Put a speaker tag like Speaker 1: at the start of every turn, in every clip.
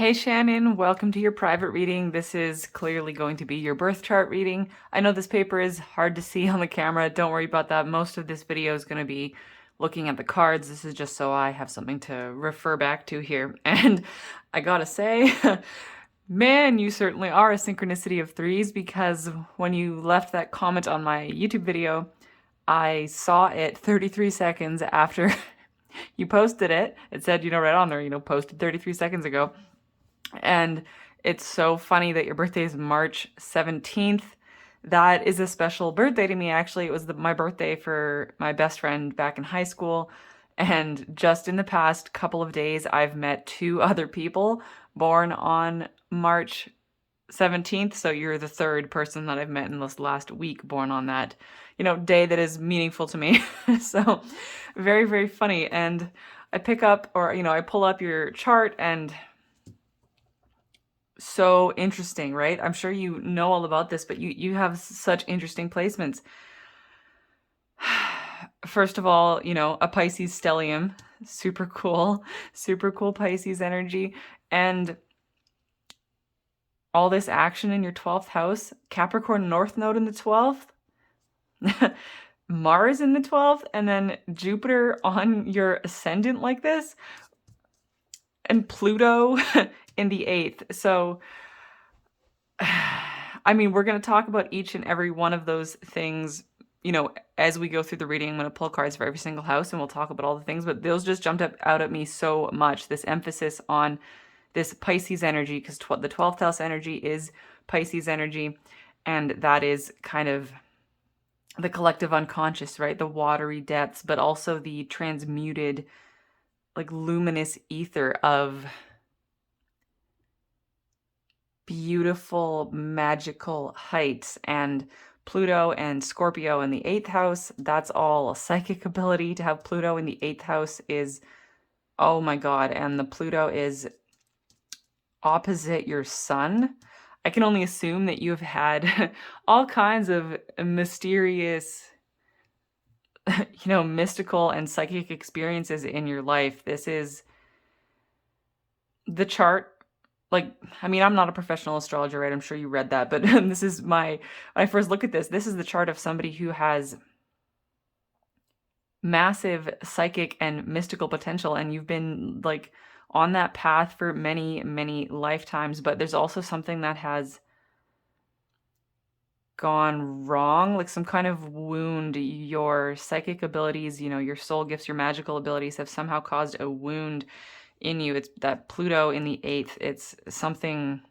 Speaker 1: Hey Shannon, welcome to your private reading. This is clearly going to be your birth chart reading. I know this paper is hard to see on the camera. Don't worry about that. Most of this video is going to be looking at the cards. This is just so I have something to refer back to here. And I gotta say, man, you certainly are a synchronicity of threes, because when you left that comment on my YouTube video, I saw it 33 seconds after you posted it. It said, right on there, posted 33 seconds ago. And it's so funny that your birthday is March 17th. That is a special birthday to me, actually. It was my birthday for my best friend back in high school. And just in the past couple of days, I've met two other people born on March 17th. So you're the third person that I've met in this last week born on that, day that is meaningful to me. So very, very funny. And I pick up, or, I pull up your chart, and so interesting, right? I'm sure you know all about this, but you have such interesting placements. First of all, a Pisces stellium, super cool Pisces energy, and all this action in your 12th house, Capricorn North Node in the 12th, Mars in the 12th, and then Jupiter on your ascendant like this, and Pluto in the 8th. So I mean, we're going to talk about each and every one of those things, as we go through the reading. I'm going to pull cards for every single house and we'll talk about all the things, but those just jumped out at me so much. This emphasis on this Pisces energy, because the 12th house energy is Pisces energy, and that is kind of the collective unconscious, right? The watery depths, but also the transmuted, like, luminous ether of beautiful, magical heights. And Pluto and Scorpio in the 8th house, that's all a psychic ability. To have Pluto in the 8th house is, oh my God. And the Pluto is opposite your sun. I can only assume that you've had all kinds of mysterious, mystical and psychic experiences in your life. This is the chart. Like, I mean, I'm not a professional astrologer, right? I'm sure you read that, but this is when I first look at this is the chart of somebody who has massive psychic and mystical potential, and you've been like on that path for many, many lifetimes. But there's also something that has gone wrong, like some kind of wound. Your psychic abilities, your soul gifts, your magical abilities have somehow caused a wound in you. It's that Pluto in the 8th. It's something.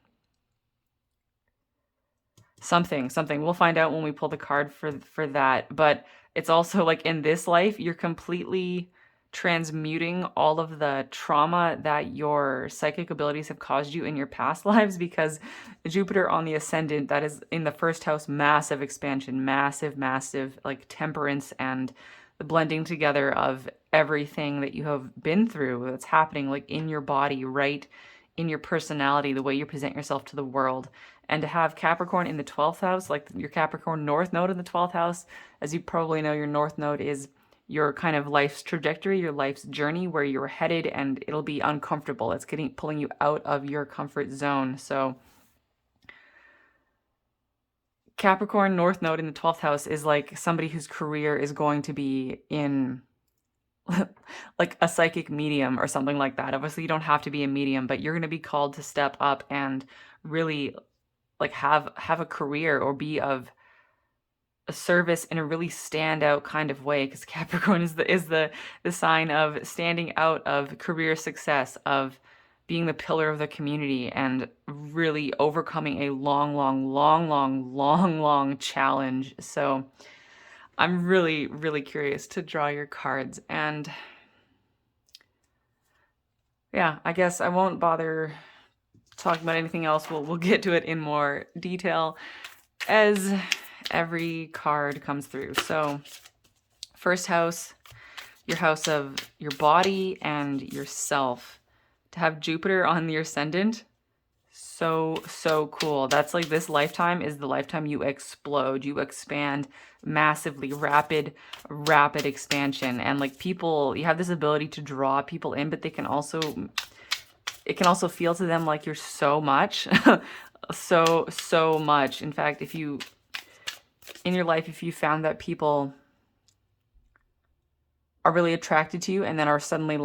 Speaker 1: We'll find out when we pull the card for that. But it's also like, in this life, you're completely transmuting all of the trauma that your psychic abilities have caused you in your past lives, because Jupiter on the ascendant, that is in the 1st house, massive expansion, massive, like temperance, and the blending together of everything that you have been through that's happening, like in your body, right in your personality, the way you present yourself to the world. And to have Capricorn in the 12th house, like your Capricorn North Node in the 12th house, as you probably know, your North Node is your kind of life's trajectory, your life's journey, where you're headed, and it'll be uncomfortable. It's pulling you out of your comfort zone. So Capricorn North Node in the 12th house is like somebody whose career is going to be in like a psychic medium or something like that. Obviously, you don't have to be a medium, but you're going to be called to step up and really like have a career or be of a service in a really standout kind of way, because Capricorn is the sign of standing out, of career success, of being the pillar of the community, and really overcoming a long challenge. So I'm really, really curious to draw your cards. And yeah, I guess I won't bother talking about anything else. We'll get to it in more detail as every card comes through. So 1st house, your house of your body and yourself. To have Jupiter on the ascendant, so cool. That's like, this lifetime is the lifetime you explode, you expand massively, rapid expansion. And like, people, you have this ability to draw people in, but they can also, it can also feel to them like you're so much, so much. In fact, if you, in your life, if you found that people are really attracted to you and then are suddenly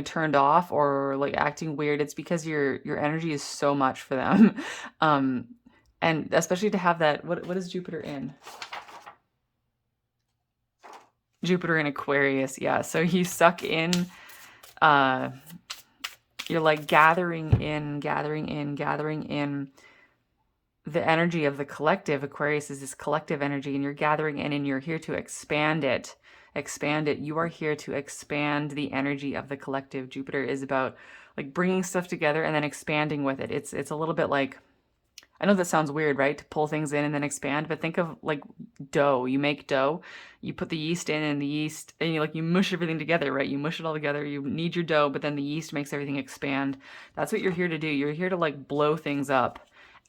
Speaker 1: turned off or like acting weird, it's because your energy is so much for them. um and especially to have that, what is Jupiter in? Jupiter in Aquarius. Yeah, so you suck in, uh you're like gathering in the energy of the collective. Aquarius is this collective energy, and you're gathering in and you're here to expand it. Expand it. You are here to expand the energy of the collective. Jupiter is about like bringing stuff together and then expanding with it. It's a little bit like, I know that sounds weird, right? To pull things in and then expand, but think of like dough. You make dough, you put the yeast in, and the yeast, and you mush everything together, right? You mush it all together. You knead your dough, but then the yeast makes everything expand. That's what you're here to do. You're here to like blow things up.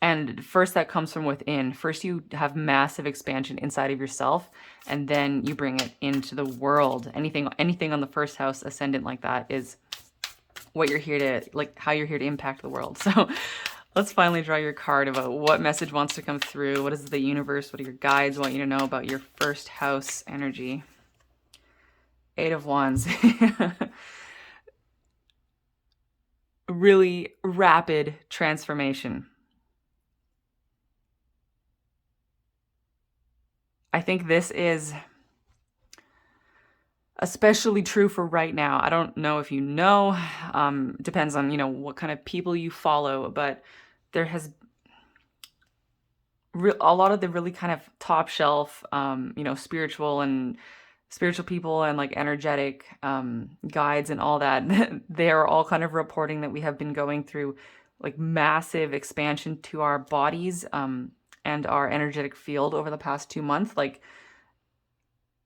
Speaker 1: And first that comes from within. First you have massive expansion inside of yourself, and then you bring it into the world. Anything on the first house ascendant like that is what you're here to, like how you're here to impact the world. So let's finally draw your card about what message wants to come through. What is the universe? What do your guides want you to know about your first house energy? 8 of Wands. Really rapid transformation. I think this is especially true for right now. I don't know if you know, depends on, what kind of people you follow, but there has a lot of the really kind of top shelf, spiritual people and like energetic guides and all that. They are all kind of reporting that we have been going through like massive expansion to our bodies and our energetic field over the past 2 months, like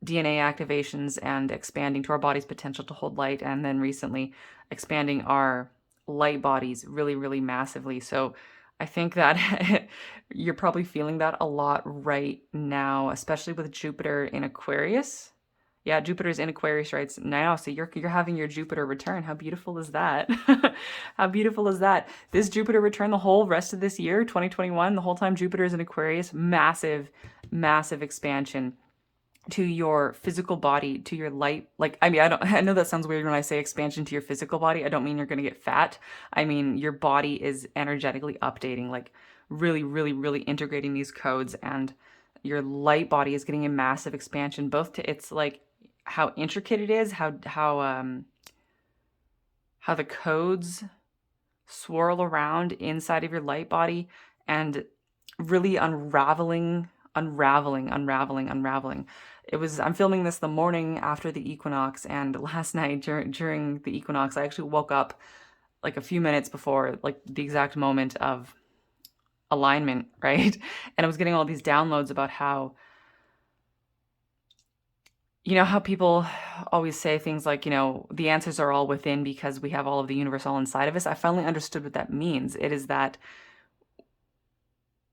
Speaker 1: DNA activations and expanding to our body's potential to hold light, and then recently expanding our light bodies really, really massively. So I think that you're probably feeling that a lot right now, especially with Jupiter in Aquarius. Yeah, Jupiter's in Aquarius right now, so you're having your Jupiter return. How beautiful is that? How beautiful is that? This Jupiter return the whole rest of this year, 2021, the whole time Jupiter is in Aquarius, massive, massive expansion to your physical body, to your light. Like, I mean, I know that sounds weird when I say expansion to your physical body. I don't mean you're going to get fat. I mean, your body is energetically updating, like really, really, really integrating these codes, and your light body is getting a massive expansion, both to its like how intricate it is, how the codes swirl around inside of your light body, and really unraveling. I'm filming this the morning after the equinox, and last night during the equinox, I actually woke up like a few minutes before like the exact moment of alignment, right? And I was getting all these downloads about how, how people always say things like, the answers are all within because we have all of the universe all inside of us. I finally understood what that means. It is that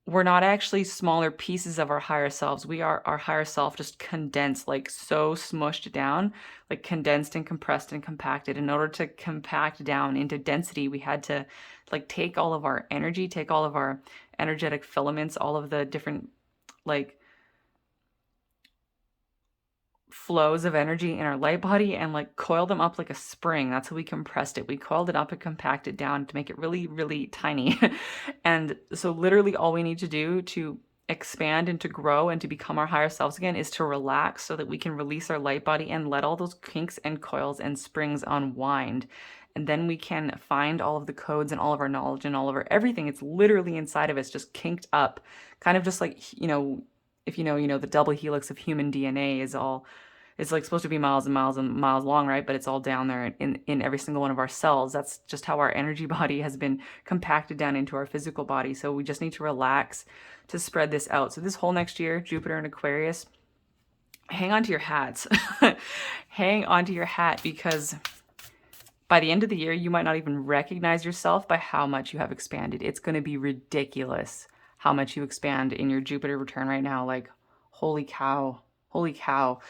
Speaker 1: we're not actually smaller pieces of our higher selves. We are our higher self, just condensed, like so smushed down, like condensed and compressed and compacted. In order to compact down into density, we had to like take all of our energy, take all of our energetic filaments, all of the different like flows of energy in our light body, and like coil them up like a spring. That's how we compressed it. We coiled it up and compacted down to make it really, really tiny. And so literally all we need to do to expand and to grow and to become our higher selves again is to relax, so that we can release our light body and let all those kinks and coils and springs unwind. And then we can find all of the codes and all of our knowledge and all of our everything. It's literally inside of us, just kinked up, kind of just like, if the double helix of human DNA it's like supposed to be miles and miles and miles long, right? But it's all down there in every single one of our cells. That's just how our energy body has been compacted down into our physical body. So we just need to relax to spread this out. So this whole next year, Jupiter in Aquarius, hang on to your hats. Hang on to your hat, because by the end of the year, you might not even recognize yourself by how much you have expanded. It's going to be ridiculous how much you expand in your Jupiter return right now. Like, holy cow. Holy cow.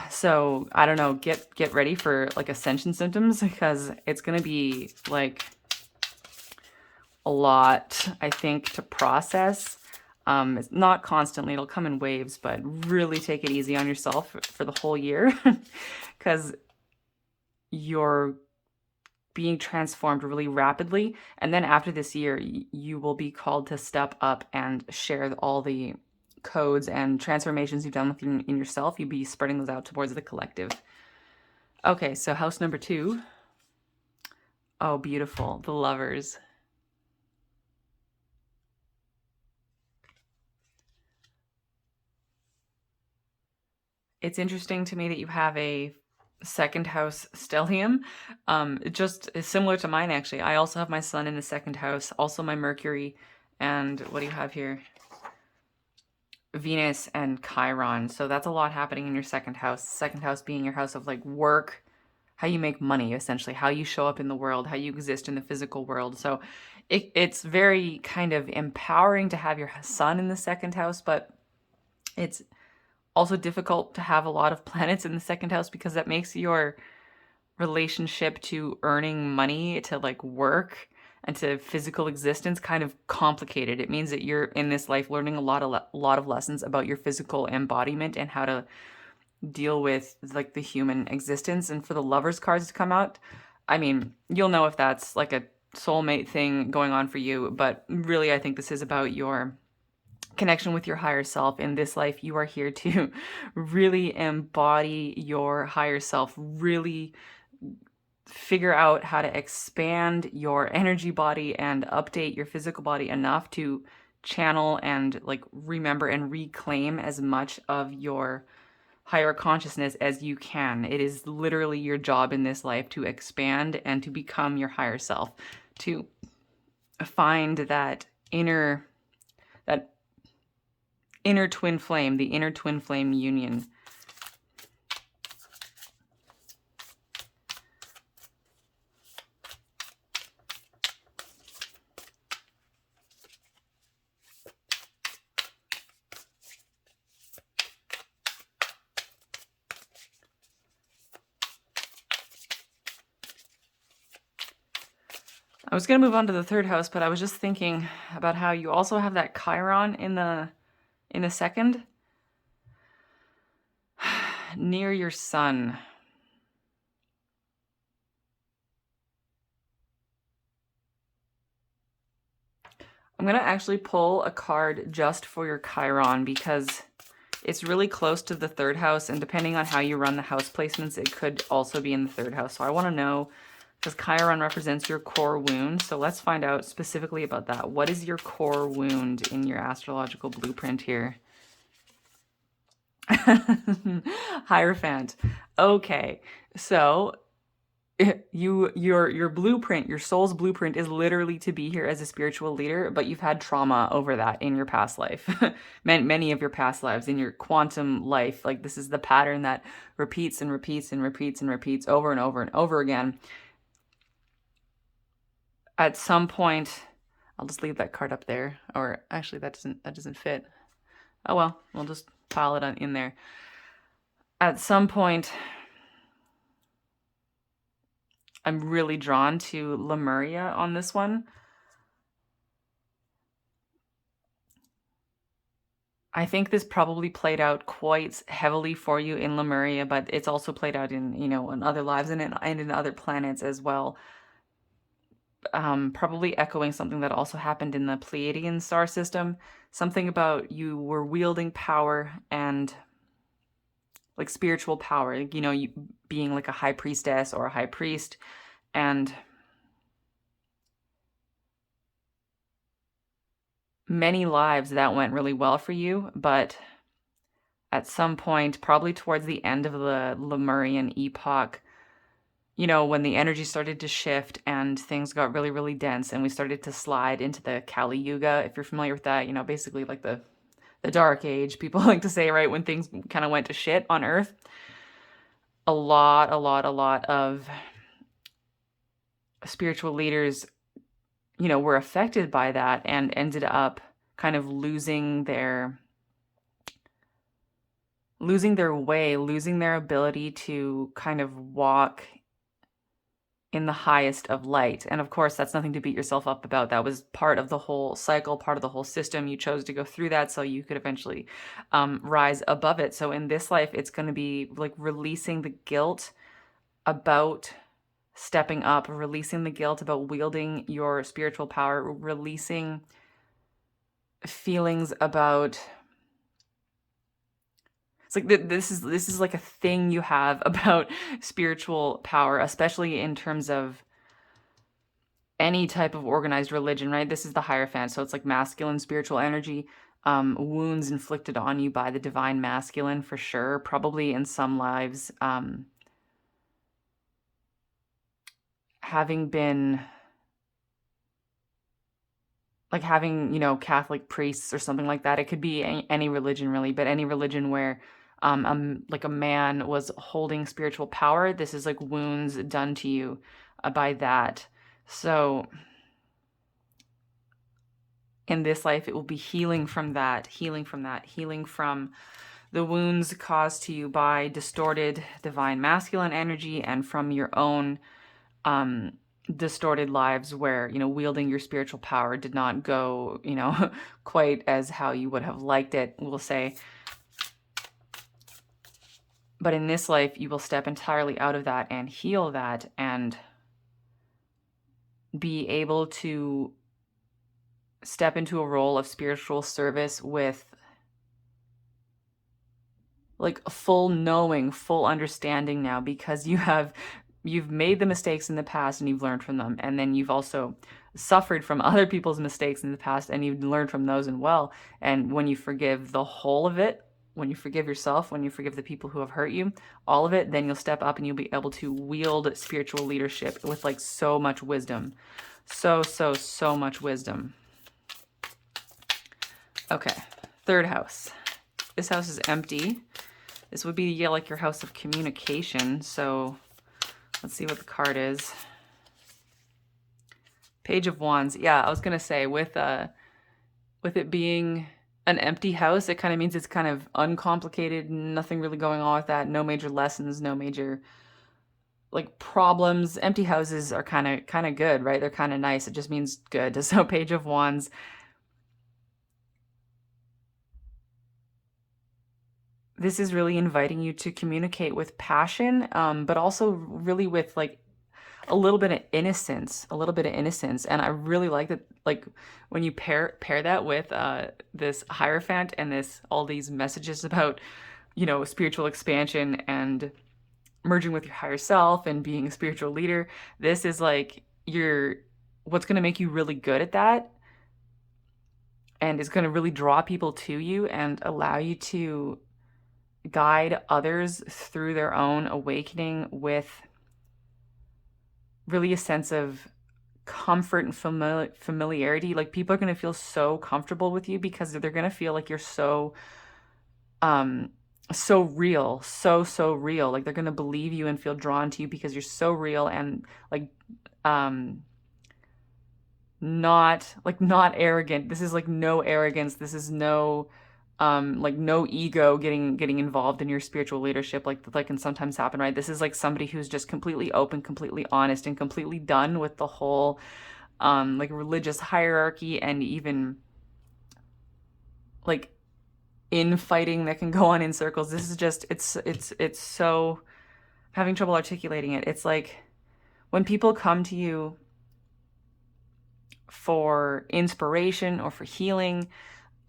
Speaker 1: So I don't know, get ready for like ascension symptoms because it's gonna be like a lot, I think, to process. It's not constantly, it'll come in waves, but really take it easy on yourself for the whole year because you're being transformed really rapidly. And then after this year, you will be called to step up and share all the codes and transformations you've done within in yourself. You'll be spreading those out towards the collective. Okay, so house number 2. Oh, beautiful. The Lovers. It's interesting to me that you have a second house stellium. It just is similar to mine, actually. I also have my sun in the second house, also my Mercury, and what do you have here? Venus and Chiron. So that's a lot happening in your second house. Second house being your house of like work, how you make money, essentially, how you show up in the world, how you exist in the physical world. So it's very kind of empowering to have your sun in the second house, but it's also difficult to have a lot of planets in the second house because that makes your relationship to earning money, to like work and to physical existence kind of complicated. It means that you're in this life learning a lot of lessons about your physical embodiment and how to deal with like the human existence. And for the Lovers cards to come out, I mean, you'll know if that's like a soulmate thing going on for you, but really I think this is about your connection with your higher self. In this life, you are here to really embody your higher self, really figure out how to expand your energy body and update your physical body enough to channel and like remember and reclaim as much of your higher consciousness as you can. It is literally your job in this life to expand and to become your higher self, to find that inner twin flame, the inner twin flame union. I was going to move on to the third house, but I was just thinking about how you also have that Chiron in the second near your sun. I'm going to actually pull a card just for your Chiron because it's really close to the third house, and depending on how you run the house placements, it could also be in the third house. So I want to know, because Chiron represents your core wound, so let's find out specifically about that. What is your core wound in your astrological blueprint here? Hierophant. Okay, so your blueprint, your soul's blueprint is literally to be here as a spiritual leader, but you've had trauma over that in your past life. Many of your past lives, in your quantum life. Like this is the pattern that repeats and repeats and repeats and repeats over and over and over again. At some point, I'll just leave that card up there. Or actually that doesn't fit. Oh well, we'll just pile it in there. At some point, I'm really drawn to Lemuria on this one. I think this probably played out quite heavily for you in Lemuria, but it's also played out in, in other lives and in other planets as well. Probably echoing something that also happened in the Pleiadian star system. Something about you were wielding power and like spiritual power, you being like a high priestess or a high priest, and many lives that went really well for you, but at some point, probably towards the end of the Lemurian epoch, when the energy started to shift and things got really, really dense and we started to slide into the Kali Yuga, if you're familiar with that, basically like the dark age, people like to say, right, when things kind of went to shit on Earth. A lot of spiritual leaders, were affected by that and ended up kind of losing their losing their way, losing their ability to kind of walk in the highest of light. And of course, that's nothing to beat yourself up about. That was part of the whole cycle, part of the whole system. You chose to go through that so you could eventually rise above it. So in this life, it's going to be like releasing the guilt about stepping up, releasing the guilt about wielding your spiritual power, releasing feelings about, it's like this is like a thing you have about spiritual power, especially in terms of any type of organized religion, right? This is the Hierophant, so it's like masculine spiritual energy, wounds inflicted on you by the divine masculine for sure, probably in some lives, having been like having, Catholic priests or something like that. It could be any religion really, but any religion where like a man was holding spiritual power, this is like wounds done to you by that. So in this life, it will be healing from that, healing from that, healing from the wounds caused to you by distorted divine masculine energy and from your own distorted lives where, wielding your spiritual power did not go, quite as how you would have liked it, we'll say. But in this life, you will step entirely out of that and heal that and be able to step into a role of spiritual service with like a full knowing, full understanding now, because you've made the mistakes in the past and you've learned from them. And then you've also suffered from other people's mistakes in the past and you've learned from those as well. And when you forgive the whole of it, when you forgive yourself, when you forgive the people who have hurt you, all of it, then you'll step up and you'll be able to wield spiritual leadership with like so much wisdom. So much wisdom. Okay, third house. This house is empty. This would be like your house of communication. So let's see what the card is. Page of Wands. Yeah, I was gonna say with it being an empty house, it kind of means it's kind of uncomplicated, nothing really going on with that, no major lessons, no major like problems. Empty houses are kind of good, right? They're kind of nice. It just means good. So Page of Wands. This is really inviting you to communicate with passion, but also really with like a little bit of innocence, And I really like that, like when you pair that with this Hierophant and all these messages about, spiritual expansion and merging with your higher self and being a spiritual leader. This is like what's going to make you really good at that. And is going to really draw people to you and allow you to guide others through their own awakening with really a sense of comfort and familiarity. Like people are going to feel so comfortable with you because they're going to feel like you're so real, so real. Like they're going to believe you and feel drawn to you because you're so real and like not arrogant. This is like no arrogance. This is no like no ego getting involved in your spiritual leadership like can sometimes happen, right? This is like somebody who's just completely open, completely honest, and completely done with the whole like religious hierarchy and even like infighting that can go on in circles. This is just it's so, having trouble articulating it. It's like when people come to you for inspiration or for healing,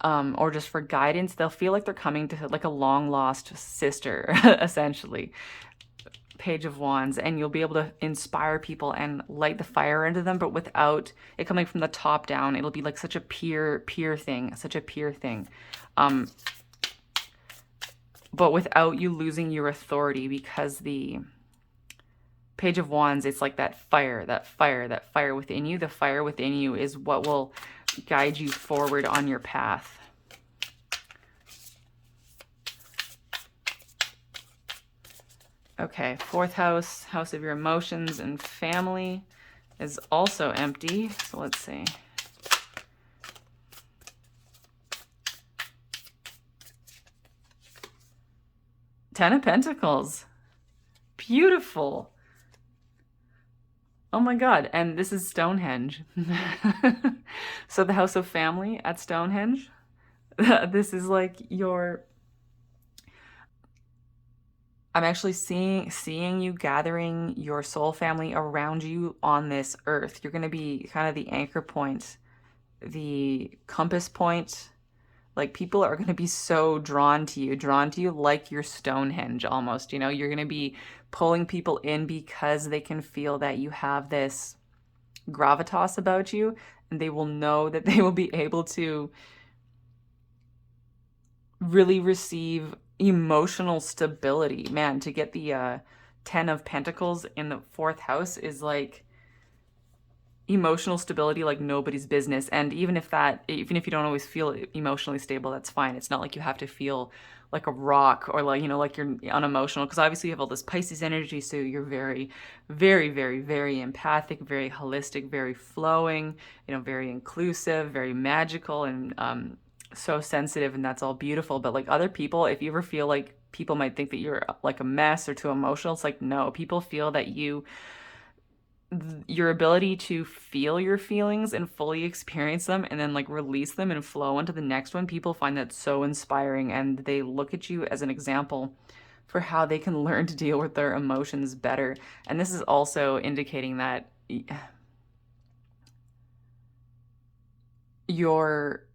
Speaker 1: or just for guidance, they'll feel like they're coming to like a long lost sister, essentially. Page of Wands, and you'll be able to inspire people and light the fire into them, but without it coming from the top down. It'll be like such a peer thing, but without you losing your authority, because the Page of Wands, it's like that fire within you. The fire within you is what will guide you forward on your path. Okay, fourth house, house of your emotions and family, is also empty. So let's see. Ten of Pentacles. Beautiful. Oh my God. And this is Stonehenge. So the house of family at Stonehenge. This is like your I'm actually seeing you gathering your soul family around you on this earth. You're going to be kind of the anchor point, the compass point. Like people are going to be so drawn to you like your Stonehenge almost, you know? You're going to be pulling people in because they can feel that you have this gravitas about you, and they will know that they will be able to really receive emotional stability. Man, to get the 10 of Pentacles in the fourth house is like emotional stability like nobody's business. And even if you don't always feel emotionally stable, that's fine. It's not like you have to feel like a rock or like, you know, like you're unemotional, because obviously you have all this Pisces energy, so you're very, very, very, very empathic, very holistic, very flowing, you know, very inclusive, very magical, and so sensitive, and that's all beautiful. But like other people, if you ever feel like people might think that you're like a mess or too emotional, it's like no, people feel that your ability to feel your feelings and fully experience them and then like release them and flow into the next one, people find that so inspiring, and they look at you as an example for how they can learn to deal with their emotions better. And this is also indicating that your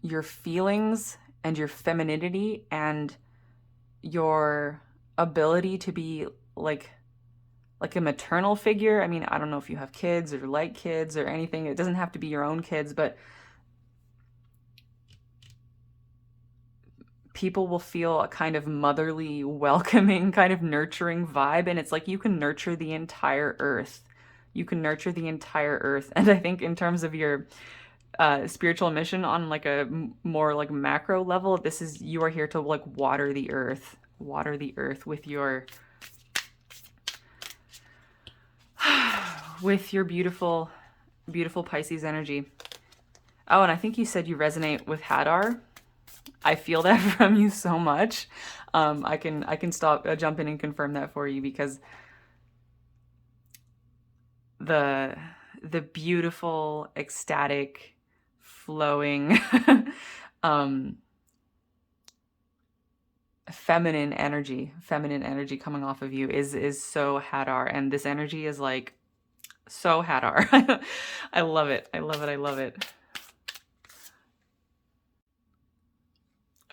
Speaker 1: your feelings and your femininity and your ability to be like a maternal figure. I mean, I don't know if you have kids or like kids or anything. It doesn't have to be your own kids, but people will feel a kind of motherly, welcoming, kind of nurturing vibe. And it's like you can nurture the entire earth. You can nurture the entire earth. And I think in terms of your spiritual mission on like a more like macro level, this is you are here to like water the earth with your beautiful, beautiful Pisces energy. Oh, and I think you said you resonate with Hadar. I feel that from you so much. I can stop jump in and confirm that for you, because the the beautiful, ecstatic, flowing, um, feminine energy coming off of you is so Hadar, and this energy is like so Hadar. I love it. I love it. I love it.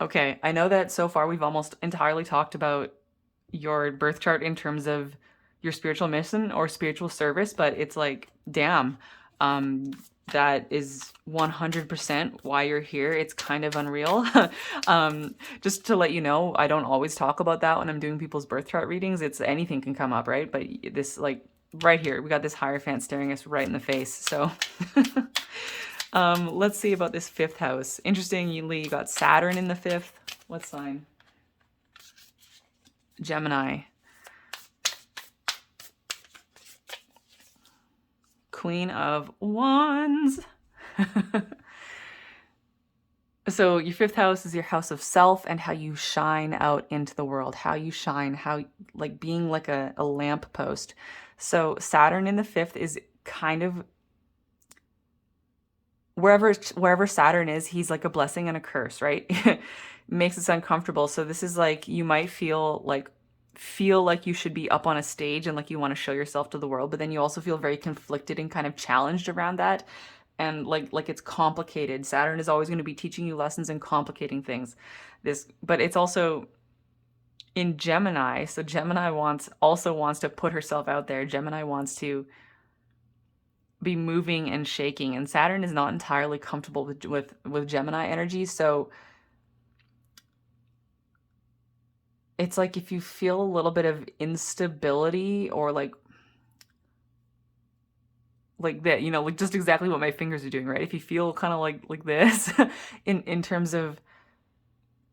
Speaker 1: Okay, I know that so far we've almost entirely talked about your birth chart in terms of your spiritual mission or spiritual service, but it's like, damn, um, that is 100% why you're here. It's kind of unreal. Just to let you know, I don't always talk about that when I'm doing people's birth chart readings. It's anything can come up, right? But this, like, right here, we got this Hierophant staring us right in the face. So let's see about this fifth house. Interestingly, you got Saturn in the fifth. What sign? Gemini. Queen of Wands. So your fifth house is your house of self and how you shine out into the world, how you shine, how like being like a lamp post. So Saturn in the fifth is kind of wherever Saturn is, he's like a blessing and a curse, right? Makes us uncomfortable. So this is like you might feel like you should be up on a stage and like you want to show yourself to the world, but then you also feel very conflicted and kind of challenged around that. And like it's complicated. Saturn is always going to be teaching you lessons and complicating things. But it's also in Gemini. So Gemini also wants to put herself out there. Gemini wants to be moving and shaking, and Saturn is not entirely comfortable with Gemini energy. So it's like if you feel a little bit of instability or like that, you know, like just exactly what my fingers are doing, right? If you feel kind of like this in terms of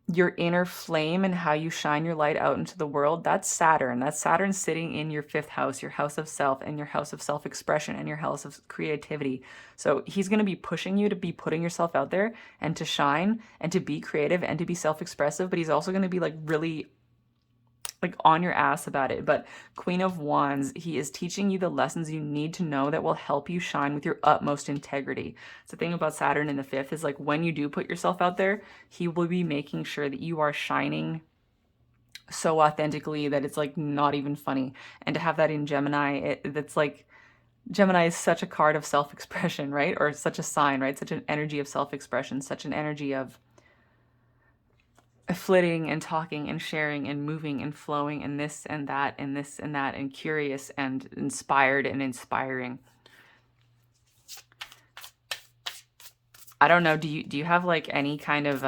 Speaker 1: your inner flame and how you shine your light out into the world, that's Saturn. That's Saturn sitting in your fifth house, your house of self, and your house of self-expression, and your house of creativity. So he's going to be pushing you to be putting yourself out there and to shine and to be creative and to be self-expressive, but he's also going to be like really like on your ass about it. But Queen of Wands, he is teaching you the lessons you need to know that will help you shine with your utmost integrity. So the thing about Saturn in the fifth is like when you do put yourself out there, he will be making sure that you are shining so authentically that it's like not even funny. And to have that in Gemini, that's like Gemini is such a card of self-expression, right? Or such a sign, right? Such an energy of self-expression, such an energy of flitting and talking and sharing and moving and flowing and this and that and this and that and curious and inspired and inspiring. I don't know, do you have like any kind of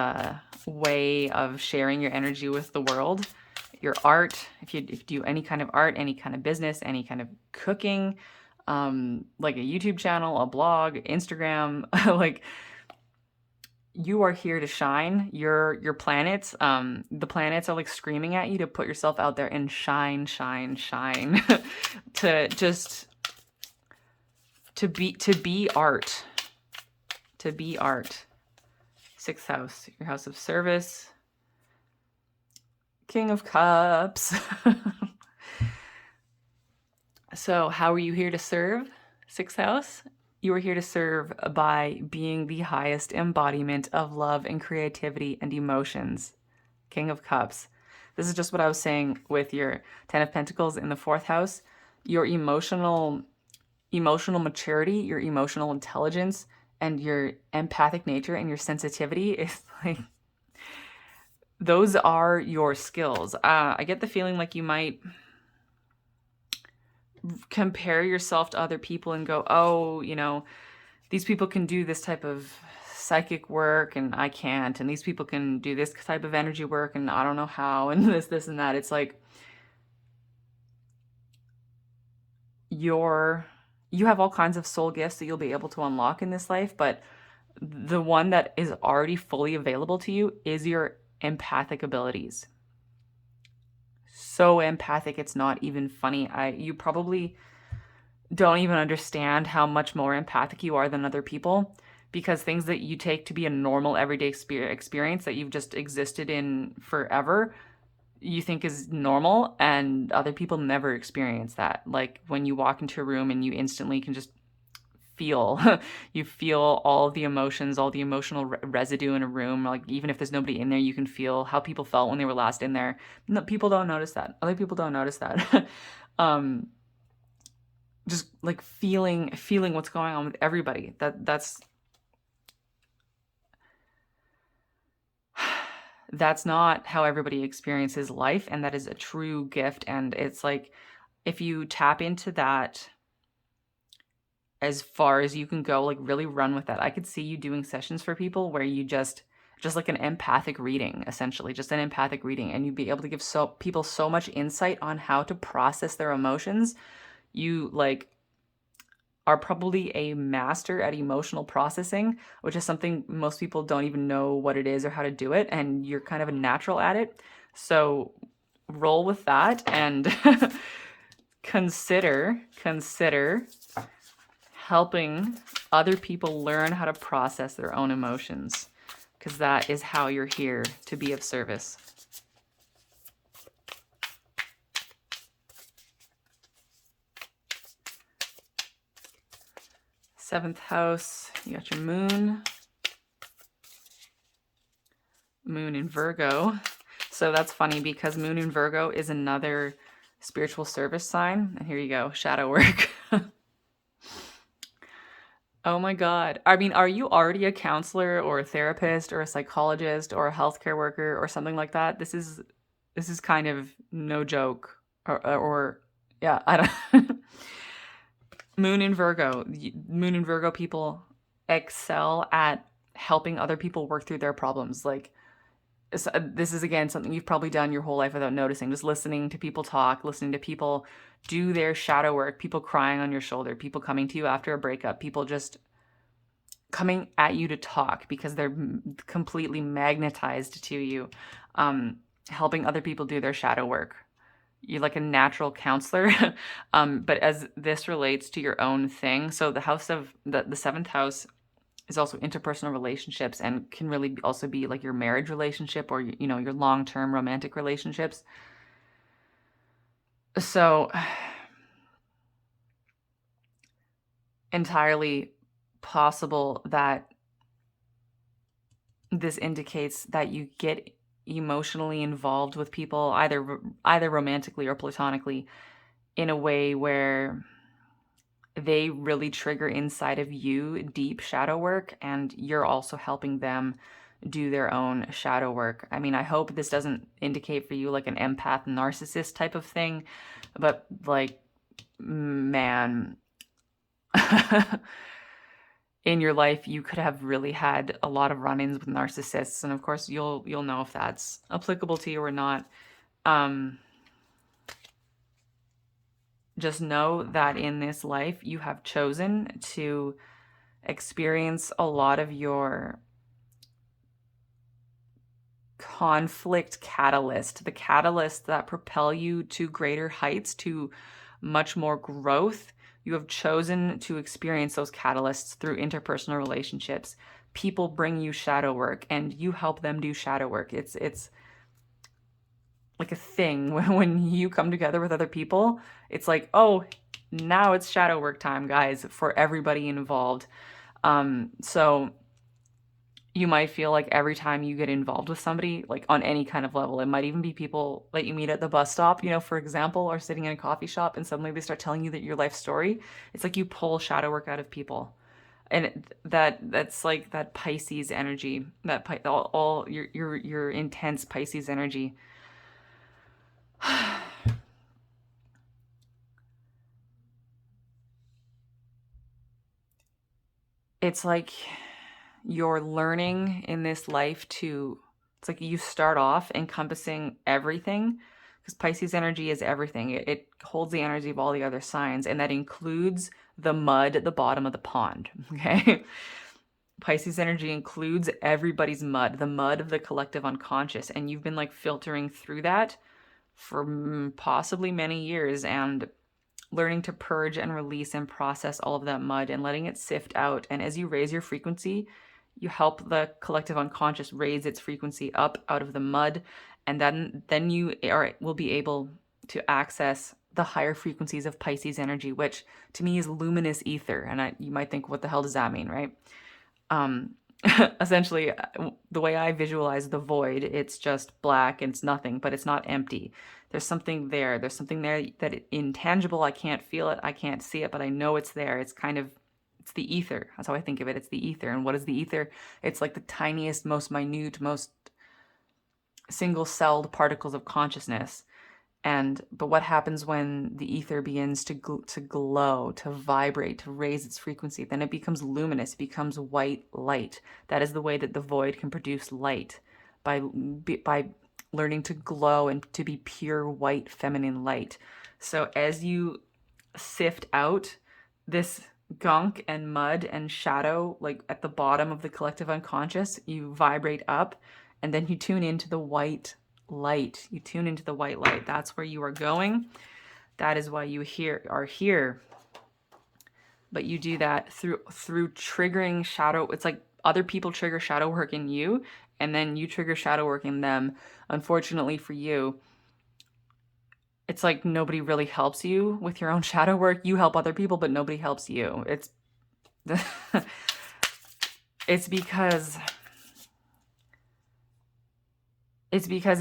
Speaker 1: way of sharing your energy with the world? Your art, if you do any kind of art, any kind of business, any kind of cooking, like a YouTube channel, a blog, Instagram, like you are here to shine. Your planets, the planets are like screaming at you to put yourself out there and shine, shine, shine. to just to be art. To be art. Sixth house, your house of service. King of Cups. So how are you here to serve? Sixth house. You are here to serve by being the highest embodiment of love and creativity and emotions. King of Cups. This is just what I was saying with your Ten of Pentacles in the fourth house. Your emotional maturity, your emotional intelligence, and your empathic nature and your sensitivity is like, those are your skills. I get the feeling like you might compare yourself to other people and go, oh, you know, these people can do this type of psychic work and I can't, and these people can do this type of energy work and I don't know how, and this and that. It's like you have all kinds of soul gifts that you'll be able to unlock in this life, but the one that is already fully available to you is your empathic abilities. So empathic, it's not even funny. You probably don't even understand how much more empathic you are than other people, because things that you take to be a normal everyday experience that you've just existed in forever, you think is normal, and other people never experience that. Like when you walk into a room and you instantly can just feel you feel all of the emotions, all the emotional residue in a room. Like even if there's nobody in there, you can feel how people felt when they were last in there. No, people don't notice that. Other people don't notice that. Just like feeling what's going on with everybody. That's not how everybody experiences life, and that is a true gift. And it's like if you tap into that as far as you can go, like really run with that. I could see you doing sessions for people where you just like an empathic reading, essentially, just an empathic reading, and you'd be able to give people so much insight on how to process their emotions. You like are probably a master at emotional processing, which is something most people don't even know what it is or how to do it, and you're kind of a natural at it. So roll with that and consider helping other people learn how to process their own emotions, because that is how you're here to be of service. Seventh house, you got your moon in Virgo. So that's funny because moon in Virgo is another spiritual service sign. And here you go, shadow work. Oh my God. I mean, are you already a counselor or a therapist or a psychologist or a healthcare worker or something like that? This is kind of no joke. Or yeah, I don't. Moon in Virgo people excel at helping other people work through their problems. Like this is again something you've probably done your whole life without noticing, just listening to people talk, listening to people do their shadow work, people crying on your shoulder, people coming to you after a breakup, people just coming at you to talk because they're completely magnetized to you, helping other people do their shadow work. You're like a natural counselor. But as this relates to your own thing, so the house of the seventh house is also interpersonal relationships and can really also be like your marriage relationship or, you know, your long-term romantic relationships. So entirely possible that this indicates that you get emotionally involved with people, either romantically or platonically, in a way where they really trigger inside of you deep shadow work, and you're also helping them do their own shadow work. I mean, I hope this doesn't indicate for you like an empath narcissist type of thing, but like, man, in your life you could have really had a lot of run-ins with narcissists, and of course you'll know if that's applicable to you or not. Just know that in this life you have chosen to experience a lot of your conflict catalyst, the catalyst that propel you to greater heights, to much more growth. You have chosen to experience those catalysts through interpersonal relationships. People bring you shadow work and you help them do shadow work. It's like a thing when you come together with other people. It's like, oh, now it's shadow work time, guys, for everybody involved. So you might feel like every time you get involved with somebody, like on any kind of level, it might even be people that you meet at the bus stop, for example, or sitting in a coffee shop, and suddenly they start telling you that your life story. It's like you pull shadow work out of people. And that's like that Pisces energy, all your intense Pisces energy. It's like you're learning in this life to, it's like you start off encompassing everything, because Pisces energy is everything. It holds the energy of all the other signs, and that includes the mud at the bottom of the pond. Okay. Pisces energy includes everybody's mud, the mud of the collective unconscious, and you've been like filtering through that for possibly many years, and learning to purge and release and process all of that mud and letting it sift out. And as you raise your frequency, you help the collective unconscious raise its frequency up out of the mud, and then you will be able to access the higher frequencies of Pisces energy, which to me is luminous ether. And you might think, what the hell does that mean, right? Essentially, the way I visualize the void, it's just black and it's nothing, but it's not empty. There's something there. There's something there that intangible. I can't feel it. I can't see it, but I know it's there. It's the ether. That's how I think of it. It's the ether. And what is the ether? It's like the tiniest, most minute, most single-celled particles of consciousness. But what happens when the ether begins to glow, to vibrate, to raise its frequency? Then it becomes luminous, it becomes white light. That is the way that the void can produce light, by learning to glow and to be pure white feminine light. So as you sift out this gunk and mud and shadow, like at the bottom of the collective unconscious, you vibrate up, and then you tune into the white light. You tune into the white light. That's where you are going. That is why you are here. But you do that through triggering shadow. It's like other people trigger shadow work in you, and then you trigger shadow work in them. Unfortunately for you, it's like nobody really helps you with your own shadow work. You help other people, but nobody helps you. It's because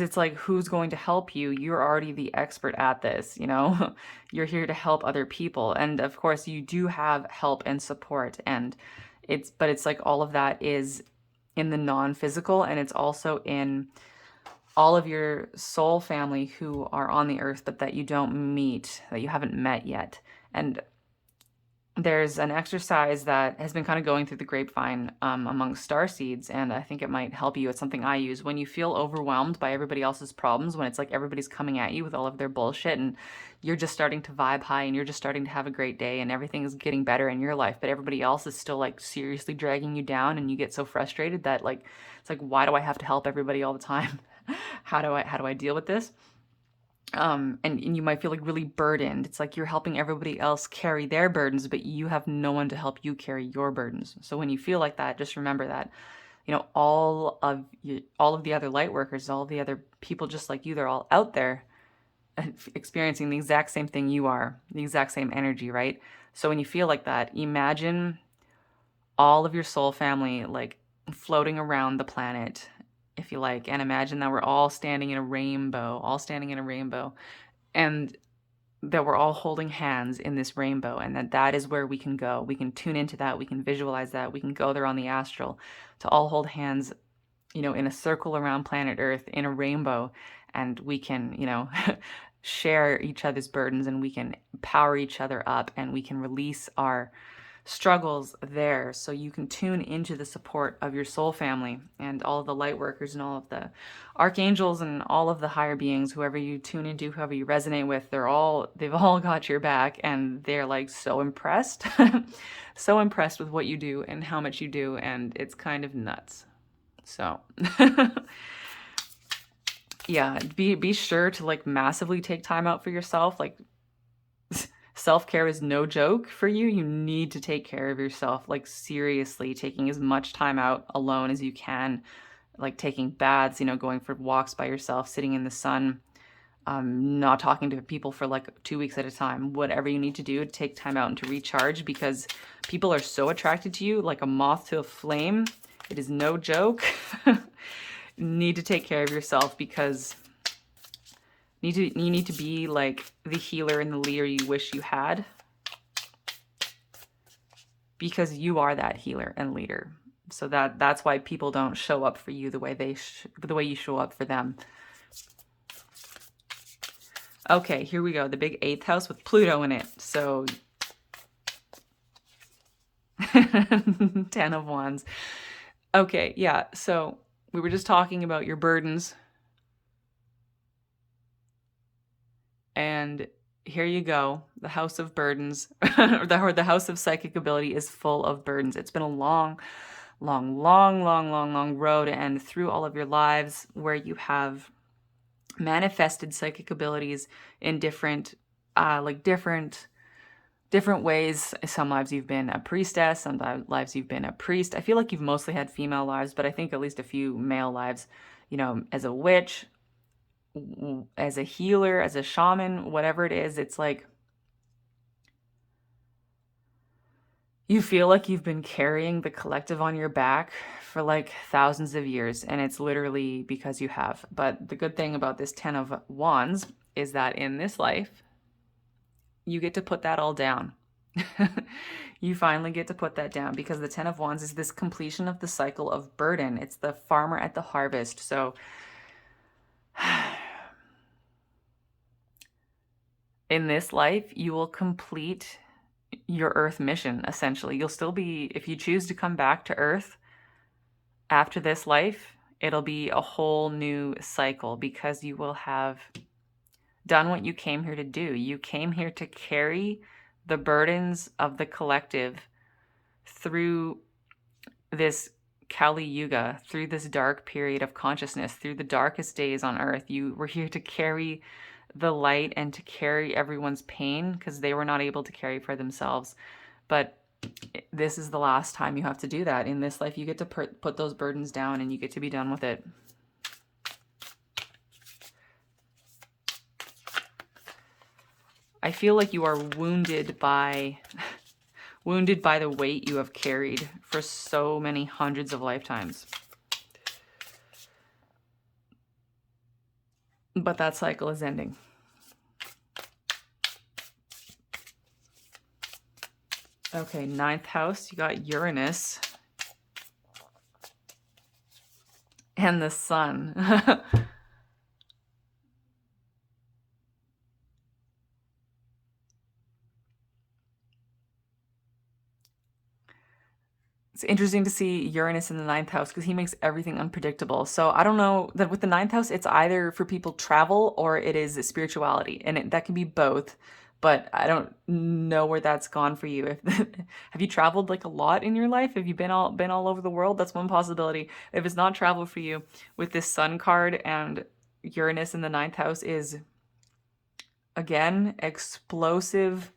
Speaker 1: it's like, who's going to help you? You're already the expert at this, You're here to help other people. And of course you do have help and support, but it's like all of that is in the non-physical, and it's also in all of your soul family who are on the earth, but that you don't meet, that you haven't met yet. And there's an exercise that has been kind of going through the grapevine among star seeds, and I think it might help you. It's something I use when you feel overwhelmed by everybody else's problems, when it's like everybody's coming at you with all of their bullshit, and you're just starting to vibe high, and you're just starting to have a great day, and everything is getting better in your life, but everybody else is still like seriously dragging you down, and you get so frustrated that like, it's like, why do I have to help everybody all the time? How do I deal with this? And you might feel like really burdened. It's like you're helping everybody else carry their burdens, but you have no one to help you carry your burdens. So when you feel like that, just remember that, all of the other light workers, all of the other people just like you, they're all out there, experiencing the exact same thing you are, the exact same energy, right? So when you feel like that, imagine all of your soul family like floating around the planet, if you like, and imagine that we're all standing in a rainbow, and that we're all holding hands in this rainbow, and that is where we can go. We can tune into that, we can visualize that, we can go there on the astral to all hold hands, in a circle around planet Earth in a rainbow, and we can, share each other's burdens, and we can power each other up, and we can release our struggles there. So you can tune into the support of your soul family and all of the light workers and all of the archangels and all of the higher beings, whoever you tune into, whoever you resonate with, they've all got your back, and they're like so impressed, so impressed with what you do and how much you do, and it's kind of nuts. So yeah, be sure to like massively take time out for yourself. Like, self-care is no joke for you. You need to take care of yourself, like seriously, taking as much time out alone as you can, like taking baths, going for walks by yourself, sitting in the sun, not talking to people for like 2 weeks at a time. Whatever you need to do to take time out and to recharge, because people are so attracted to you like a moth to a flame. It is no joke. Need to take care of yourself, because you need to be like the healer and the leader you wish you had, because you are that healer and leader. So that's why people don't show up for you the way the way you show up for them. Okay, here we go. The big 8th house with Pluto in it. So 10 of Wands. Okay, yeah. So we were just talking about your burdens. And here you go. The house of burdens, or the house of psychic ability, is full of burdens. It's been a long road, and through all of your lives where you have manifested psychic abilities in different ways. Some lives you've been a priestess, some lives you've been a priest. I feel like you've mostly had female lives, but I think at least a few male lives, as a witch, as a healer, as a shaman, whatever it is. It's like you feel like you've been carrying the collective on your back for like thousands of years, and it's literally because you have. But the good thing about this 10 of Wands is that in this life, you get to put that all down. You finally get to put that down, because the 10 of Wands is this completion of the cycle of burden. It's the farmer at the harvest. So in this life, you will complete your Earth mission, essentially. You'll still be, if you choose to come back to Earth after this life, it'll be a whole new cycle, because you will have done what you came here to do. You came here to carry the burdens of the collective through this Kali Yuga, through this dark period of consciousness, through the darkest days on Earth. You were here to carry the light and to carry everyone's pain, because they were not able to carry for themselves. But this is the last time you have to do that. In this life, you get to put those burdens down, and you get to be done with it. I feel like you are wounded by the weight you have carried for so many hundreds of lifetimes. But that cycle is ending. Okay, 9th house, you got Uranus and the sun. It's interesting to see Uranus in the 9th house, because he makes everything unpredictable. So I don't know that with the 9th house, it's either for people travel or it is spirituality, and that can be both. But I don't know where that's gone for you. Have you traveled like a lot in your life? Have you been all over the world? That's one possibility. If it's not travel for you, with this Sun card and Uranus in the 9th house is, again, explosive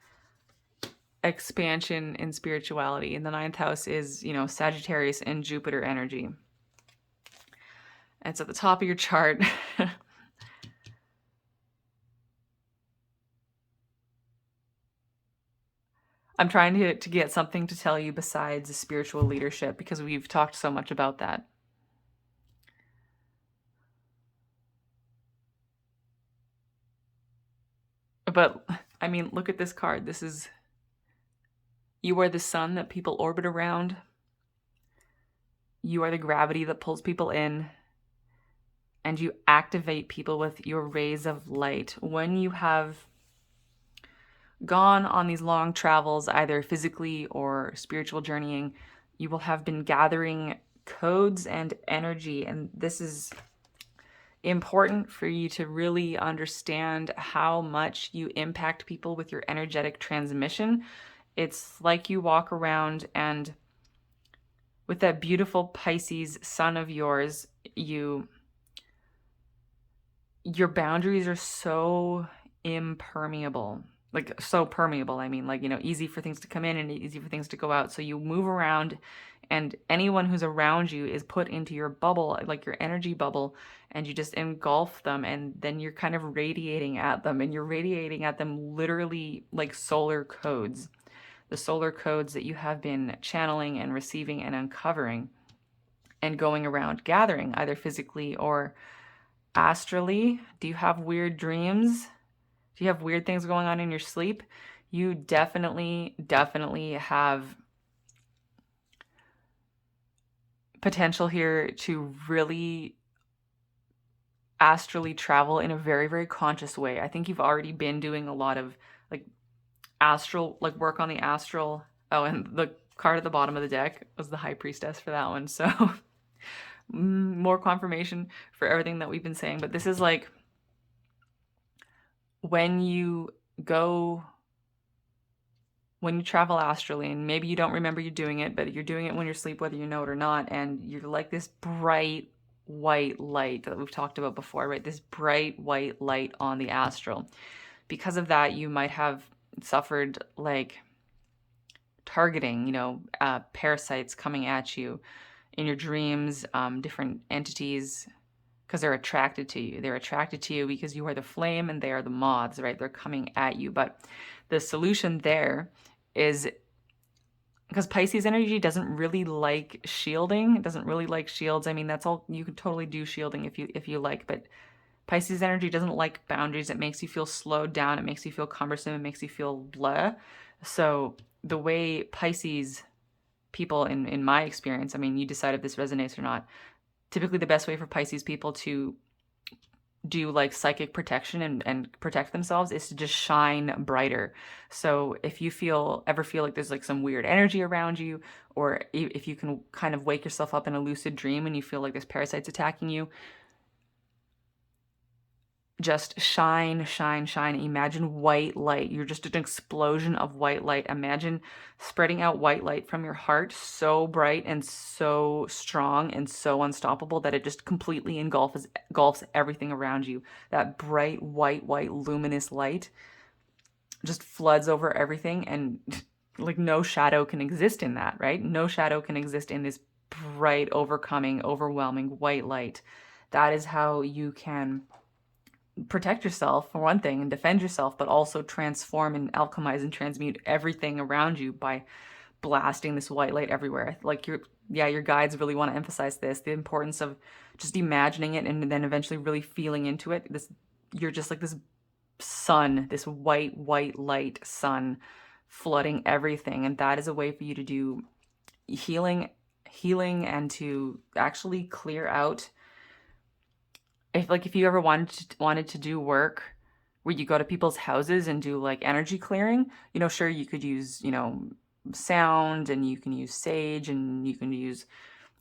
Speaker 1: expansion in spirituality. And the 9th house is, Sagittarius and Jupiter energy. And it's at the top of your chart. I'm trying to get something to tell you besides spiritual leadership because we've talked so much about that. But I mean, look at this card. This is, you are the sun that people orbit around. You are the gravity that pulls people in, and you activate people with your rays of light. When you have gone on these long travels, either physically or spiritual journeying, you will have been gathering codes and energy. And this is important for you to really understand how much you impact people with your energetic transmission. It's like you walk around and with that beautiful Pisces sun of yours, your boundaries are so impermeable. Like so permeable, I mean, like, easy for things to come in and easy for things to go out. So you move around and anyone who's around you is put into your bubble, like your energy bubble, and you just engulf them and then you're kind of radiating at them, and you're radiating at them literally like solar codes. The solar codes that you have been channeling and receiving and uncovering and going around gathering, either physically or astrally. Do you have weird dreams? Do you have weird things going on in your sleep? You definitely have potential here to really astrally travel in a very, very conscious way. I think you've already been doing a lot of like astral, like work on the astral. Oh, and the card at the bottom of the deck was the High Priestess for that one. So more confirmation for everything that we've been saying. But this is like when you travel astrally, and maybe you don't remember you doing it, but you're doing it when you're asleep, whether you know it or not, and you're like this bright white light that we've talked about before, right? This bright white light on the astral. Because of that, you might have suffered like targeting, parasites coming at you in your dreams, different entities, because they're attracted to you. They're attracted to you because you are the flame and they are the moths, right? They're coming at you. But the solution there is because Pisces energy doesn't really like shielding. It doesn't really like shields. I mean, that's all, you can totally do shielding if you like, but Pisces energy doesn't like boundaries. It makes you feel slowed down. It makes you feel cumbersome. It makes you feel blah. So the way Pisces people, in my experience, I mean, you decide if this resonates or not, typically the best way for Pisces people to do like psychic protection and protect themselves is to just shine brighter. So if you ever feel like there's like some weird energy around you, or if you can kind of wake yourself up in a lucid dream and you feel like there's parasites attacking you, just shine, shine, shine. Imagine white light. You're just an explosion of white light. Imagine spreading out white light from your heart, so bright and so strong and so unstoppable that it just completely engulfs everything around you. That bright, white, luminous light just floods over everything, and like no shadow can exist in that, right? No shadow can exist in this bright, overcoming, overwhelming white light. That is how you can protect yourself for one thing and defend yourself, but also transform and alchemize and transmute everything around you by blasting this white light everywhere. Like your guides really want to emphasize this, the importance of just imagining it and then eventually really feeling into it. You're just like this sun, this white light sun flooding everything, and that is a way for you to do healing and to actually clear out. If you ever wanted to do work where you go to people's houses and do like energy clearing, sure, you could use, sound, and you can use sage, and you can use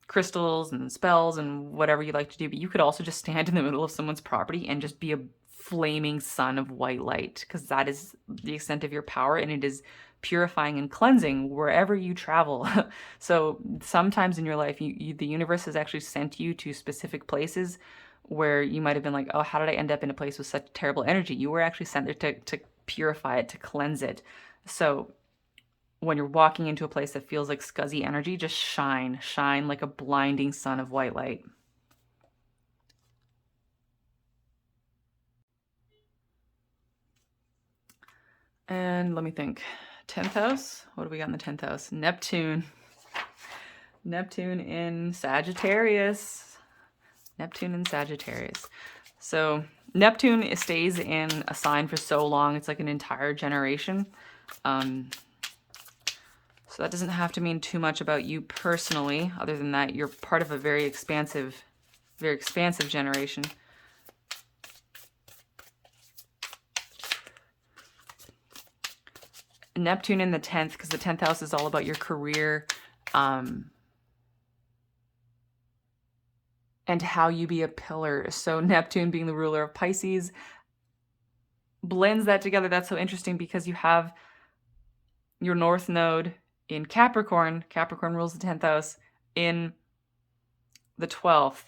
Speaker 1: crystals and spells and whatever you like to do, but you could also just stand in the middle of someone's property and just be a flaming sun of white light, because that is the extent of your power, and it is purifying and cleansing wherever you travel. So sometimes in your life, the universe has actually sent you to specific places where you might have been like, oh, how did I end up in a place with such terrible energy? You were actually sent there to purify it, to cleanse it. So when you're walking into a place that feels like scuzzy energy, just shine like a blinding sun of white light. And let me think. 10th house. What do we got in the 10th house? Neptune. Neptune in Sagittarius. Neptune in Sagittarius. So Neptune stays in a sign for so long. It's like an entire generation. So that doesn't have to mean too much about you personally. Other than that, you're part of a very expansive generation. Neptune in the 10th, because the 10th house is all about your career, and how you be a pillar. So Neptune being the ruler of Pisces blends that together. That's so interesting because you have your North Node in Capricorn. Capricorn rules the 10th house in the 12th.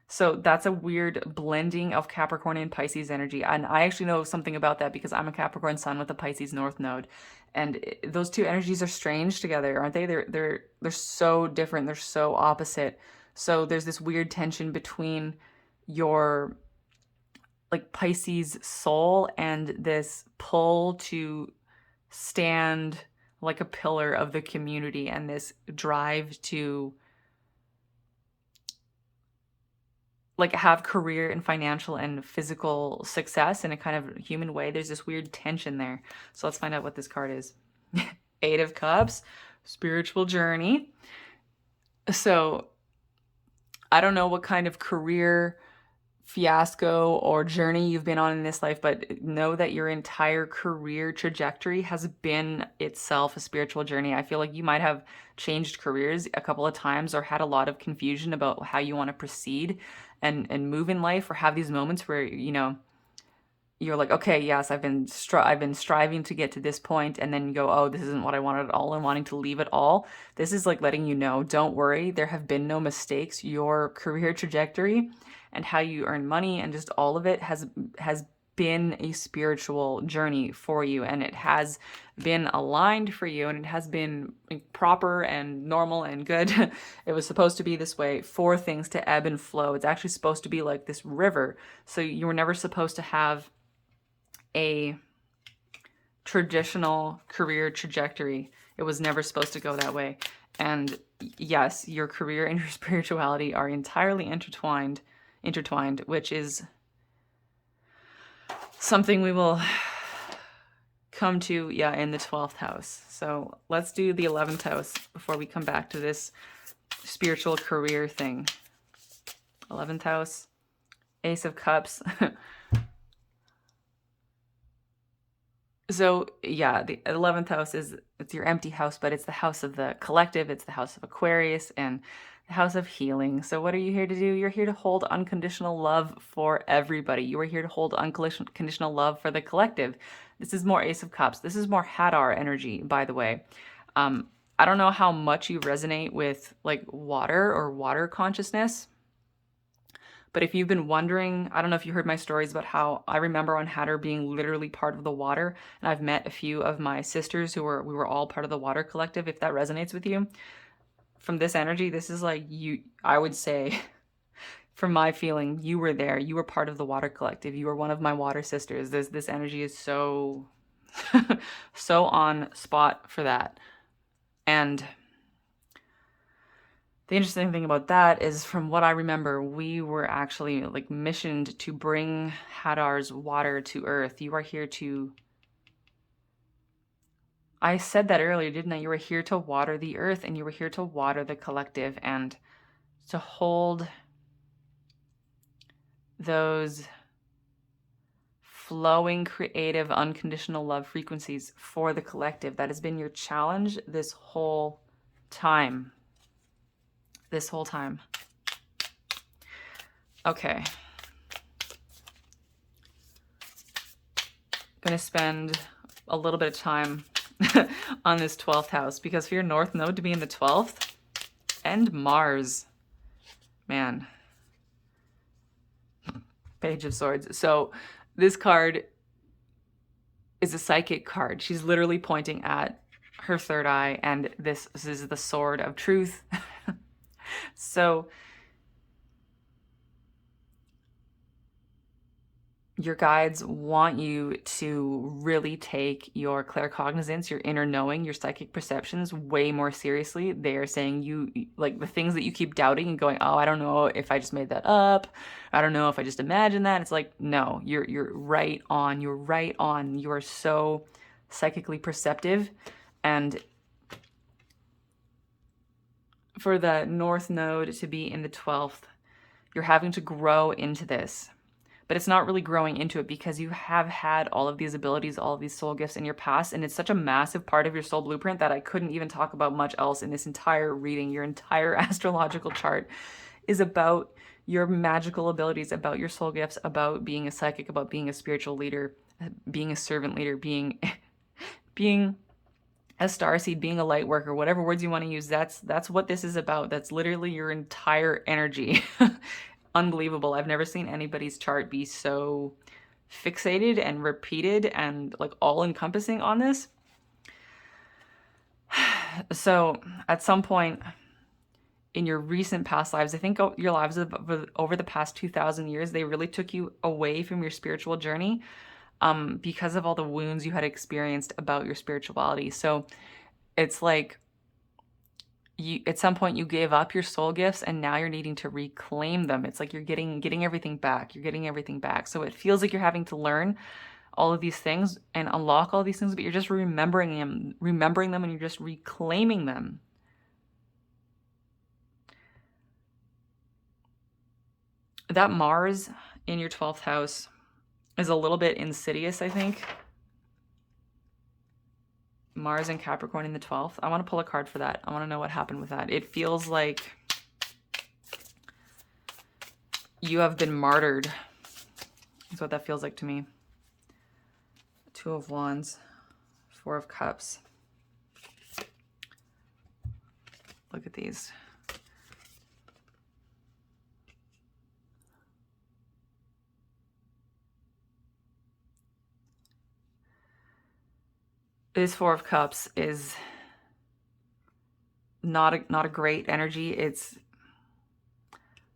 Speaker 1: So that's a weird blending of Capricorn and Pisces energy. And I actually know something about that because I'm a Capricorn sun with a Pisces North Node. And those two energies are strange together, aren't they? They're so different. They're so opposite. So there's this weird tension between your like Pisces soul and this pull to stand like a pillar of the community and this drive to like have career and financial and physical success in a kind of human way. There's this weird tension there. So let's find out what this card is. 8 of Cups, spiritual journey. So I don't know what kind of career fiasco or journey you've been on in this life, but know that your entire career trajectory has been itself a spiritual journey. I feel like you might have changed careers a couple of times or had a lot of confusion about how you want to proceed and move in life, or have these moments where, you know, you're like, okay, yes, I've been striving to get to this point, and then you go, oh, this isn't what I wanted at all, and wanting to leave it all. This is like letting you know, don't worry, there have been no mistakes. Your career trajectory and how you earn money and just all of it has been a spiritual journey for you, and it has been aligned for you, and it has been proper and normal and good. It was supposed to be this way for things to ebb and flow. It's actually supposed to be like this river. So you were never supposed to have a traditional career trajectory. It was never supposed to go that way. And yes, your career and your spirituality are entirely intertwined, which is something we will come to, in the 12th house. So let's do the 11th house before we come back to this spiritual career thing. 11th house, Ace of Cups. So yeah, the 11th house it's your empty house, but it's the house of the collective. It's the house of Aquarius and the house of healing. So what are you here to do? You're here to hold unconditional love for everybody. You are here to hold unconditional love for the collective. This is more Ace of Cups. This is more Hadar energy, by the way. I don't know how much you resonate with like water or water consciousness. But if you've been wondering, I don't know if you heard my stories about how I remember on Hatter being literally part of the water, and I've met a few of my sisters we were all part of the water collective. If that resonates with you, from this energy, this is like I would say, from my feeling, you were there. You were part of the water collective. You were one of my water sisters. This energy is so, so on spot for that. And the interesting thing about that is, from what I remember, we were actually like missioned to bring Hadar's water to Earth. You are here to... I said that earlier, didn't I? You were here to water the Earth, and you were here to water the collective and to hold those flowing, creative, unconditional love frequencies for the collective. That has been your challenge this whole time. Okay. I'm going to spend a little bit of time on this 12th house, because for your North Node to be in the 12th, and Mars, man. Page of Swords. So this card is a psychic card. She's literally pointing at her third eye, and this is the sword of truth. So Your guides want you to really take your claircognizance, your inner knowing, your psychic perceptions way more seriously. They are saying like the things that you keep doubting and going, oh, I don't know if I just made that up. I don't know if I just imagined that. It's like, no, you're right on. You're right on. You are so psychically perceptive. And for the North Node to be in the 12th, you're having to grow into this. But it's not really growing into it because you have had all of these abilities, all of these soul gifts in your past, and it's such a massive part of your soul blueprint that I couldn't even talk about much else in this entire reading. Your entire astrological chart is about your magical abilities, about your soul gifts, about being a psychic, about being a spiritual leader, being a servant leader, being being a starseed, being a light worker, whatever words you want to use. That's what this is about. That's literally your entire energy. Unbelievable. I've never seen anybody's chart be so fixated and repeated and like all encompassing on this. So at some point in your recent past lives, I think your lives over the past 2,000 years, they really took you away from your spiritual journey because of all the wounds you had experienced about your spirituality. So it's like at some point you gave up your soul gifts and now you're needing to reclaim them. It's like you're getting everything back. You're getting everything back. So it feels like you're having to learn all of these things and unlock all these things, but you're just remembering them and you're just reclaiming them. That Mars in your 12th house is a little bit insidious, I think. Mars and Capricorn in the 12th. I want to pull a card for that. I want to know what happened with that. It feels like you have been martyred. That's what that feels like to me. Two of Wands, Four of Cups. Look at these. This Four of Cups is not a great energy. It's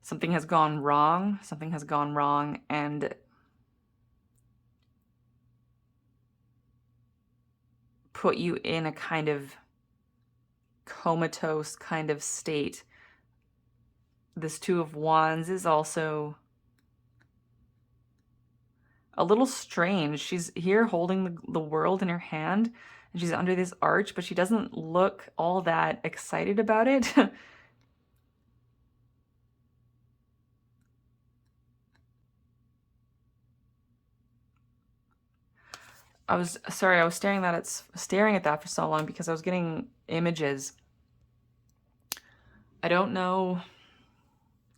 Speaker 1: something has gone wrong. Something has gone wrong, and put you in a kind of comatose kind of state. This Two of Wands is also a little strange. She's here holding the world in her hand, and she's under this arch, but she doesn't look all that excited about it. I was staring at that for so long because I was getting images. I don't know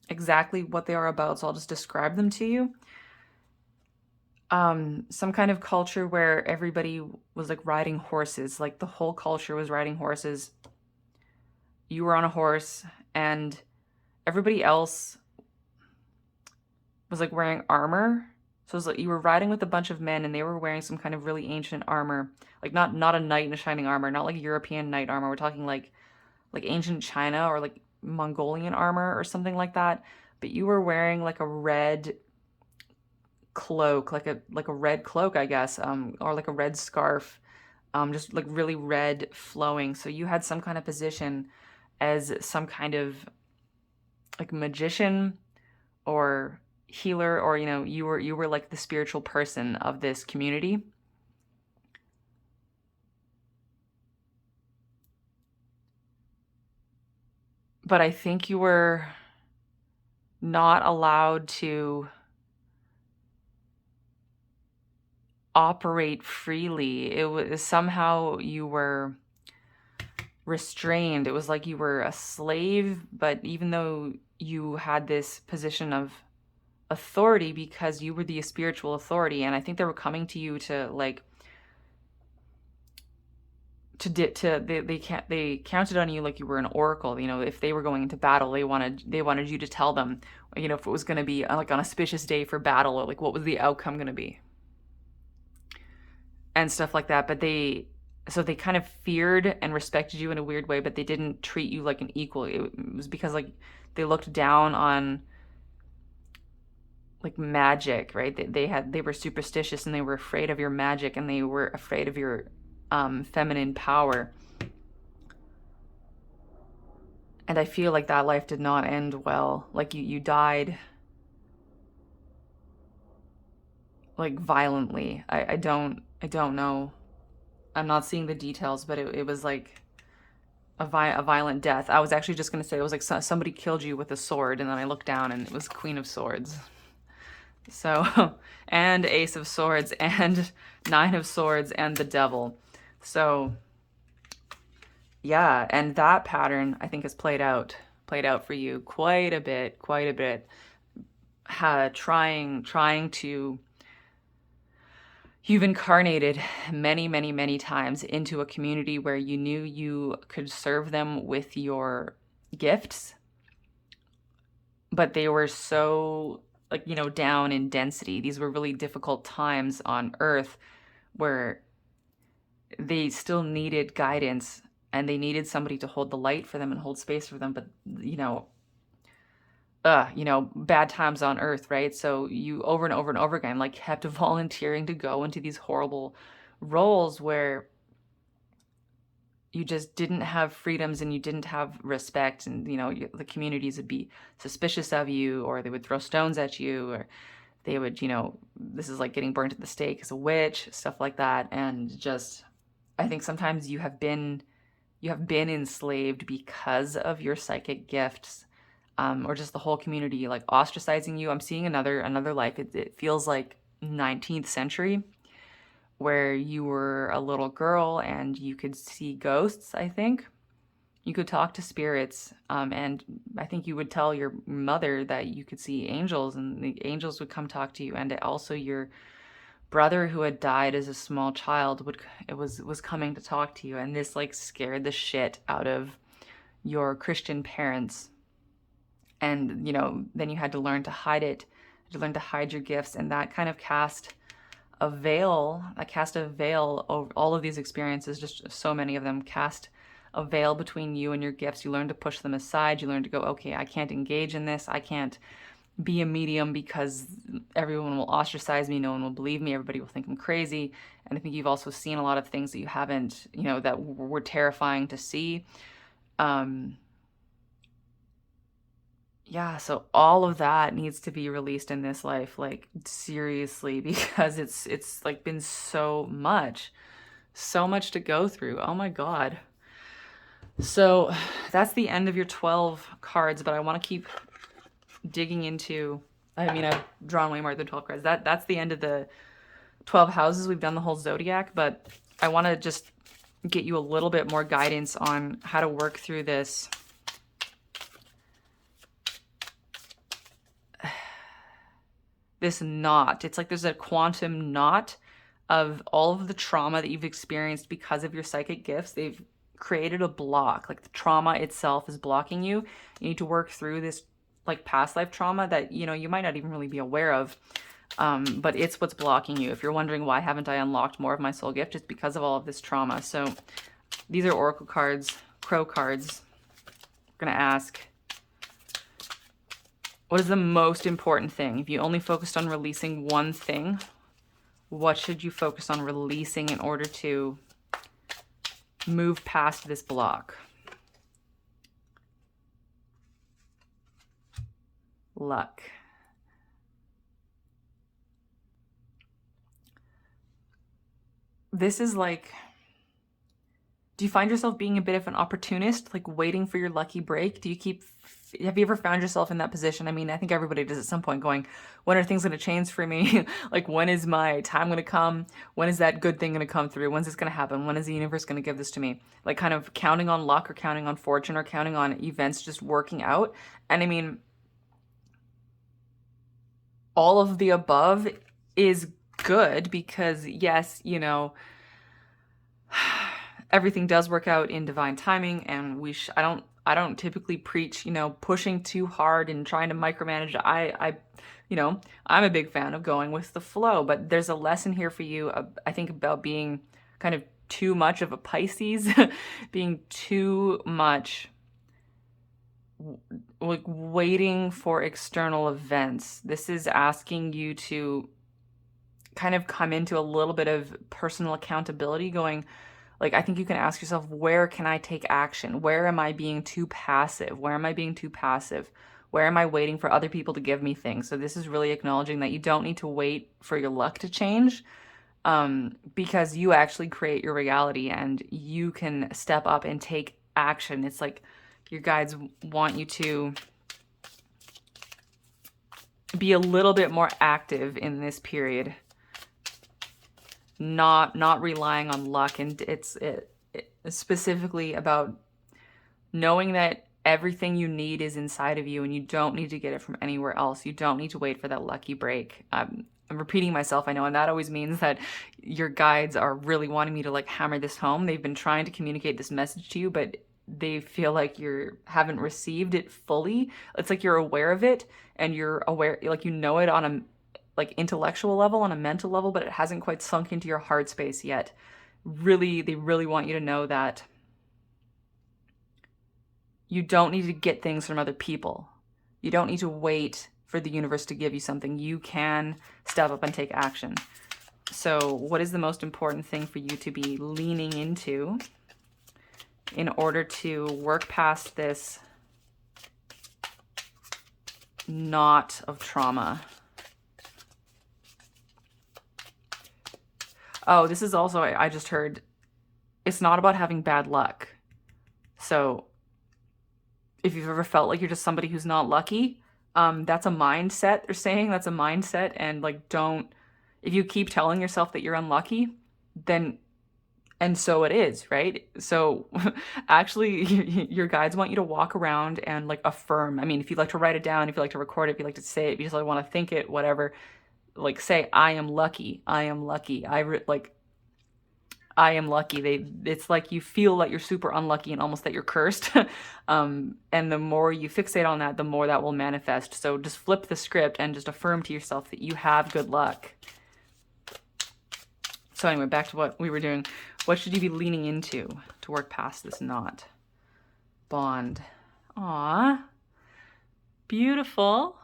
Speaker 1: exactly what they are about, so I'll just describe them to you. Some kind of culture where everybody was like riding horses, like the whole culture was riding horses. You were on a horse, and everybody else was like wearing armor. So it was like you were riding with a bunch of men and they were wearing some kind of really ancient armor. Like not a knight in a shining armor, not like European knight armor. We're talking like ancient China or like Mongolian armor or something like that. But you were wearing like a red cloak, like a red cloak, I guess, or like a red scarf, just like really red flowing. So you had some kind of position as some kind of like magician or healer, or you were like the spiritual person of this community. But I think you were not allowed to operate freely. It was somehow you were restrained. It was like you were a slave, but even though you had this position of authority because you were the spiritual authority, and I think they were coming to you to like they counted on you like you were an oracle. If they were going into battle, they wanted you to tell them, if it was going to be like an auspicious day for battle, or like what was the outcome going to be and stuff like that. But they kind of feared and respected you in a weird way, but they didn't treat you like an equal. It was because like they looked down on like magic, right? They were superstitious and they were afraid of your magic and they were afraid of your feminine power. And I feel like that life did not end well. Like you died like violently. I don't know. I'm not seeing the details, but it was like a violent death. I was actually just gonna say it was like somebody killed you with a sword, and then I looked down and it was Queen of Swords. So, and Ace of Swords, and Nine of Swords, and the Devil. So, yeah, and that pattern I think has played out for you quite a bit, quite a bit. Trying to you've incarnated many, many, many times into a community where you knew you could serve them with your gifts, but they were so, like, down in density. These were really difficult times on Earth where they still needed guidance and they needed somebody to hold the light for them and hold space for them. But, bad times on Earth, right? So you over and over and over again, like, kept volunteering to go into these horrible roles where you just didn't have freedoms and you didn't have respect, and the communities would be suspicious of you, or they would throw stones at you, or they would, this is like getting burnt at the stake as a witch, stuff like that. And just, I think sometimes you have been enslaved because of your psychic gifts, or just the whole community like ostracizing you. I'm seeing another life. It feels like 19th century, where you were a little girl and you could see ghosts. I think you could talk to spirits, and I think you would tell your mother that you could see angels, and the angels would come talk to you. And also your brother who had died as a small child was coming to talk to you, and this like scared the shit out of your Christian parents. And then you had to learn to hide it, to learn to hide your gifts, and that kind of cast a veil over all of these experiences. Just so many of them cast a veil between you and your gifts. You learn to push them aside. You learn to go, okay, I can't engage in this. I can't be a medium because everyone will ostracize me. No one will believe me. Everybody will think I'm crazy. And I think you've also seen a lot of things that you haven't, that were terrifying to see. Yeah, so all of that needs to be released in this life, like seriously, because it's like been so much to go through. Oh my God. So that's the end of your 12 cards, but I want to keep digging into, I mean, I've drawn way more than 12 cards. That's the end of the 12 houses. We've done the whole zodiac, but I want to just get you a little bit more guidance on how to work through this. This knot. It's like there's a quantum knot of all of the trauma that you've experienced because of your psychic gifts. They've created a block. Like the trauma itself is blocking you. You need to work through this like past life trauma that, you might not even really be aware of. But it's what's blocking you. If you're wondering why haven't I unlocked more of my soul gift, it's because of all of this trauma. So these are oracle cards, crow cards. We're going to ask, what is the most important thing? If you only focused on releasing one thing, what should you focus on releasing in order to move past this block? Luck. This is like, do you find yourself being a bit of an opportunist, like waiting for your lucky break? Have you ever found yourself in that position? I mean, I think everybody does at some point, going, when are things going to change for me? Like, when is my time going to come? When is that good thing going to come through? When's this going to happen? When is the universe going to give this to me? Like, kind of counting on luck or counting on fortune or counting on events just working out. And I mean, all of the above is good because, yes, everything does work out in divine timing, and I don't typically preach, pushing too hard and trying to micromanage. I'm a big fan of going with the flow, but there's a lesson here for you, I think, about being kind of too much of a Pisces, being too much like waiting for external events. This is asking you to kind of come into a little bit of personal accountability, going, like, I think you can ask yourself, where can I take action? Where am I being too passive? Where am I being too passive? Where am I waiting for other people to give me things? So this is really acknowledging that you don't need to wait for your luck to change, because you actually create your reality and you can step up and take action. It's like your guides want you to be a little bit more active in this period, not relying on luck. And it's specifically about knowing that everything you need is inside of you and you don't need to get it from anywhere else. You don't need to wait for that lucky break. I'm repeating myself, I know, and that always means that your guides are really wanting me to like hammer this home. They've been trying to communicate this message to you, but they feel like you haven't received it fully. It's like you're aware of it and you're aware, like you know it on a like intellectual level, on a mental level, but it hasn't quite sunk into your heart space yet. Really, they really want you to know that you don't need to get things from other people. You don't need to wait for the universe to give you something. You can step up and take action. So what is the most important thing for you to be leaning into in order to work past this knot of trauma? Oh, this is also, I just heard, it's not about having bad luck. So if you've ever felt like you're just somebody who's not lucky, that's a mindset. They're saying that's a mindset. And like, if you keep telling yourself that you're unlucky, then, and so it is, right? So actually your guides want you to walk around and like affirm. I mean, if you like to write it down, if you like to record it, if you like to say it, if you just like want to think it, whatever, like say, I am lucky. I am lucky. I am lucky. It's like you feel like you're super unlucky and almost that you're cursed. And the more you fixate on that, the more that will manifest. So just flip the script and just affirm to yourself that you have good luck. So anyway, back to what we were doing. What should you be leaning into to work past this knot? Bond. Aw. Beautiful.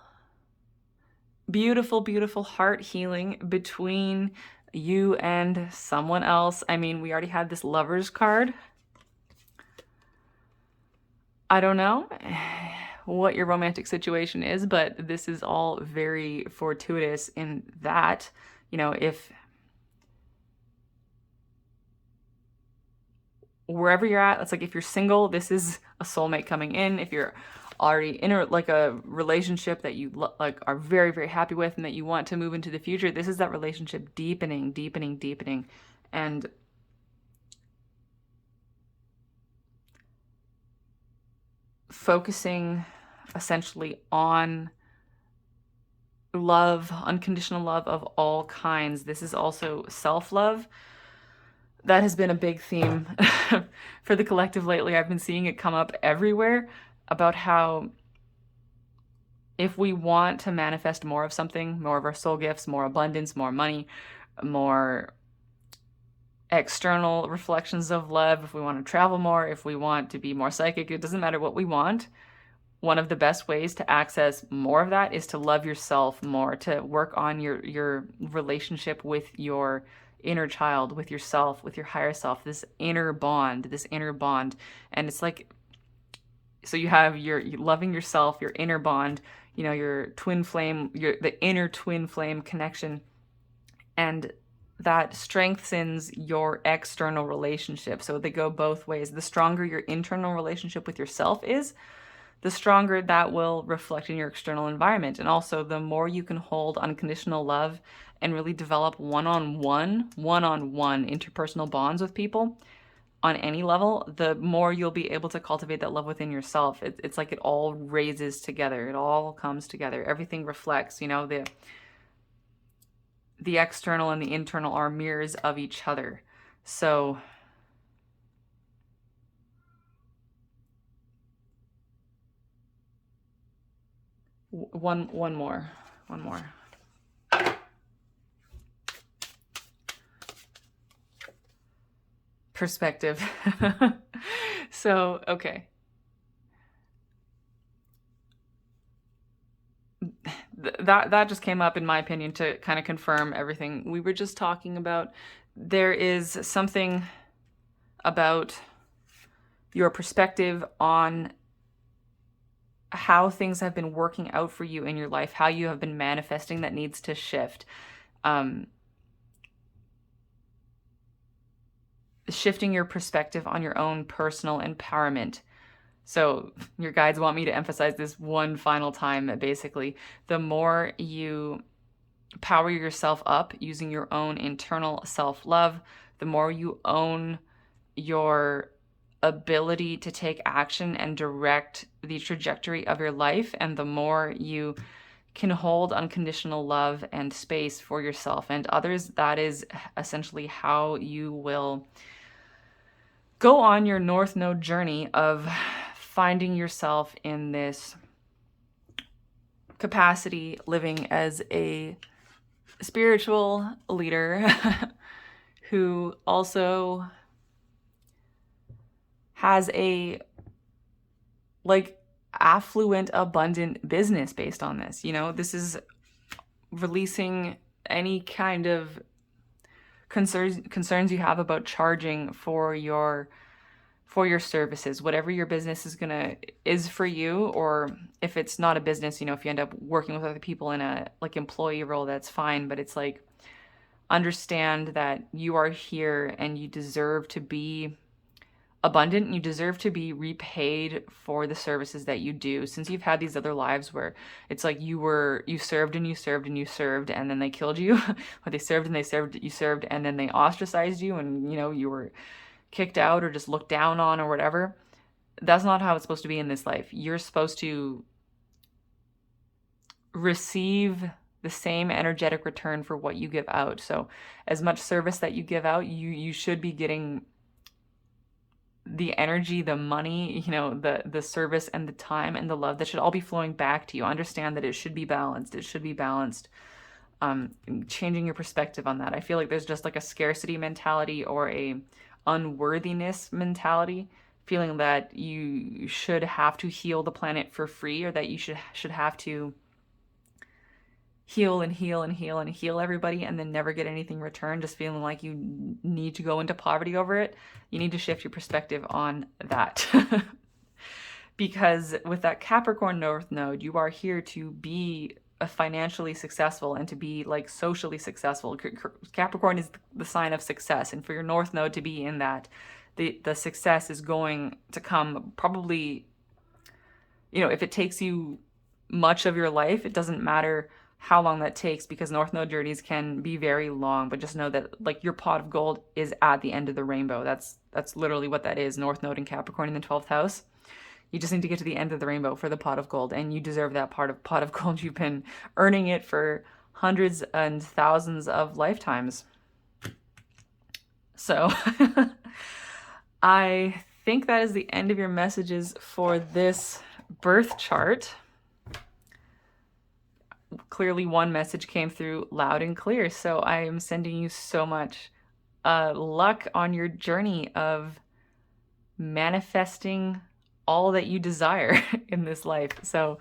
Speaker 1: Beautiful, beautiful heart healing between you and someone else. I mean, we already had this Lovers card. I don't know what your romantic situation is, but this is all very fortuitous in that, you know, if wherever you're at, it's like if you're single, this is a soulmate coming in. If you're already in like a relationship that you like are very, very happy with and that you want to move into the future, this is that relationship deepening, deepening, deepening. And focusing essentially on love, unconditional love of all kinds. This is also self-love. That has been a big theme for the collective lately. I've been seeing it come up everywhere about how if we want to manifest more of something, more of our soul gifts, more abundance, more money, more external reflections of love, if we want to travel more, if we want to be more psychic, it doesn't matter what we want. One of the best ways to access more of that is to love yourself more, to work on your relationship with your inner child, with yourself, with your higher self, this inner bond. And it's like, so you have your loving yourself, your inner bond, you know, your twin flame, the inner twin flame connection, and that strengthens your external relationship. So they go both ways. The stronger your internal relationship with yourself is, the stronger that will reflect in your external environment. And also the more you can hold unconditional love and really develop one-on-one interpersonal bonds with people on any level, the more you'll be able to cultivate that love within yourself. It's like it all raises together. It all comes together. Everything reflects, you know, the external and the internal are mirrors of each other. So one more. Perspective. So, okay. that just came up in my opinion to kind of confirm everything we were just talking about. There is something about your perspective on how things have been working out for you in your life, how you have been manifesting, that needs to shift. Shifting your perspective on your own personal empowerment. So your guides want me to emphasize this one final time, basically. The more you power yourself up using your own internal self-love, the more you own your ability to take action and direct the trajectory of your life, and the more you can hold unconditional love and space for yourself and others, that is essentially how you will go on your North Node journey of finding yourself in this capacity, living as a spiritual leader who also has a affluent, abundant business based on this. You know, this is releasing any kind of concerns you have about charging for your services, whatever your business is for you, or if it's not a business, you know, if you end up working with other people in a employee role, that's fine. But it's like, understand that you are here and you deserve to be abundant, and you deserve to be repaid for the services that you do. Since you've had these other lives where it's like you served and you served and you served, and then they killed you, or they served and you served, and then they ostracized you, and you know, you were kicked out or just looked down on or whatever. That's not how it's supposed to be in this life. You're supposed to receive the same energetic return for what you give out. So as much service that you give out, you should be getting the energy, the money, you know, the service and the time and the love that should all be flowing back to you. Understand that it should be balanced. It should be balanced. Changing your perspective on that. I feel like there's just like a scarcity mentality or a unworthiness mentality, feeling that you should have to heal the planet for free, or that you should have to heal and heal and heal and heal everybody and then never get anything returned, just feeling like you need to go into poverty over it. You need to shift your perspective on that. Because with that Capricorn North Node, you are here to be financially successful and to be like socially successful. Capricorn is the sign of success, and for your North Node to be in that, the success is going to come probably, you know, if it takes you much of your life, it doesn't matter how long that takes, because North Node journeys can be very long. But just know that like your pot of gold is at the end of the rainbow. That's literally what that is. North Node and Capricorn in the 12th house. You just need to get to the end of the rainbow for the pot of gold, and you deserve that pot of gold. You've been earning it for hundreds and thousands of lifetimes. So I think that is the end of your messages for this birth chart. Clearly one message came through loud and clear, so I am sending you so much luck on your journey of manifesting all that you desire in this life. So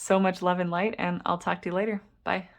Speaker 1: much love and light, and I'll talk to you later. Bye.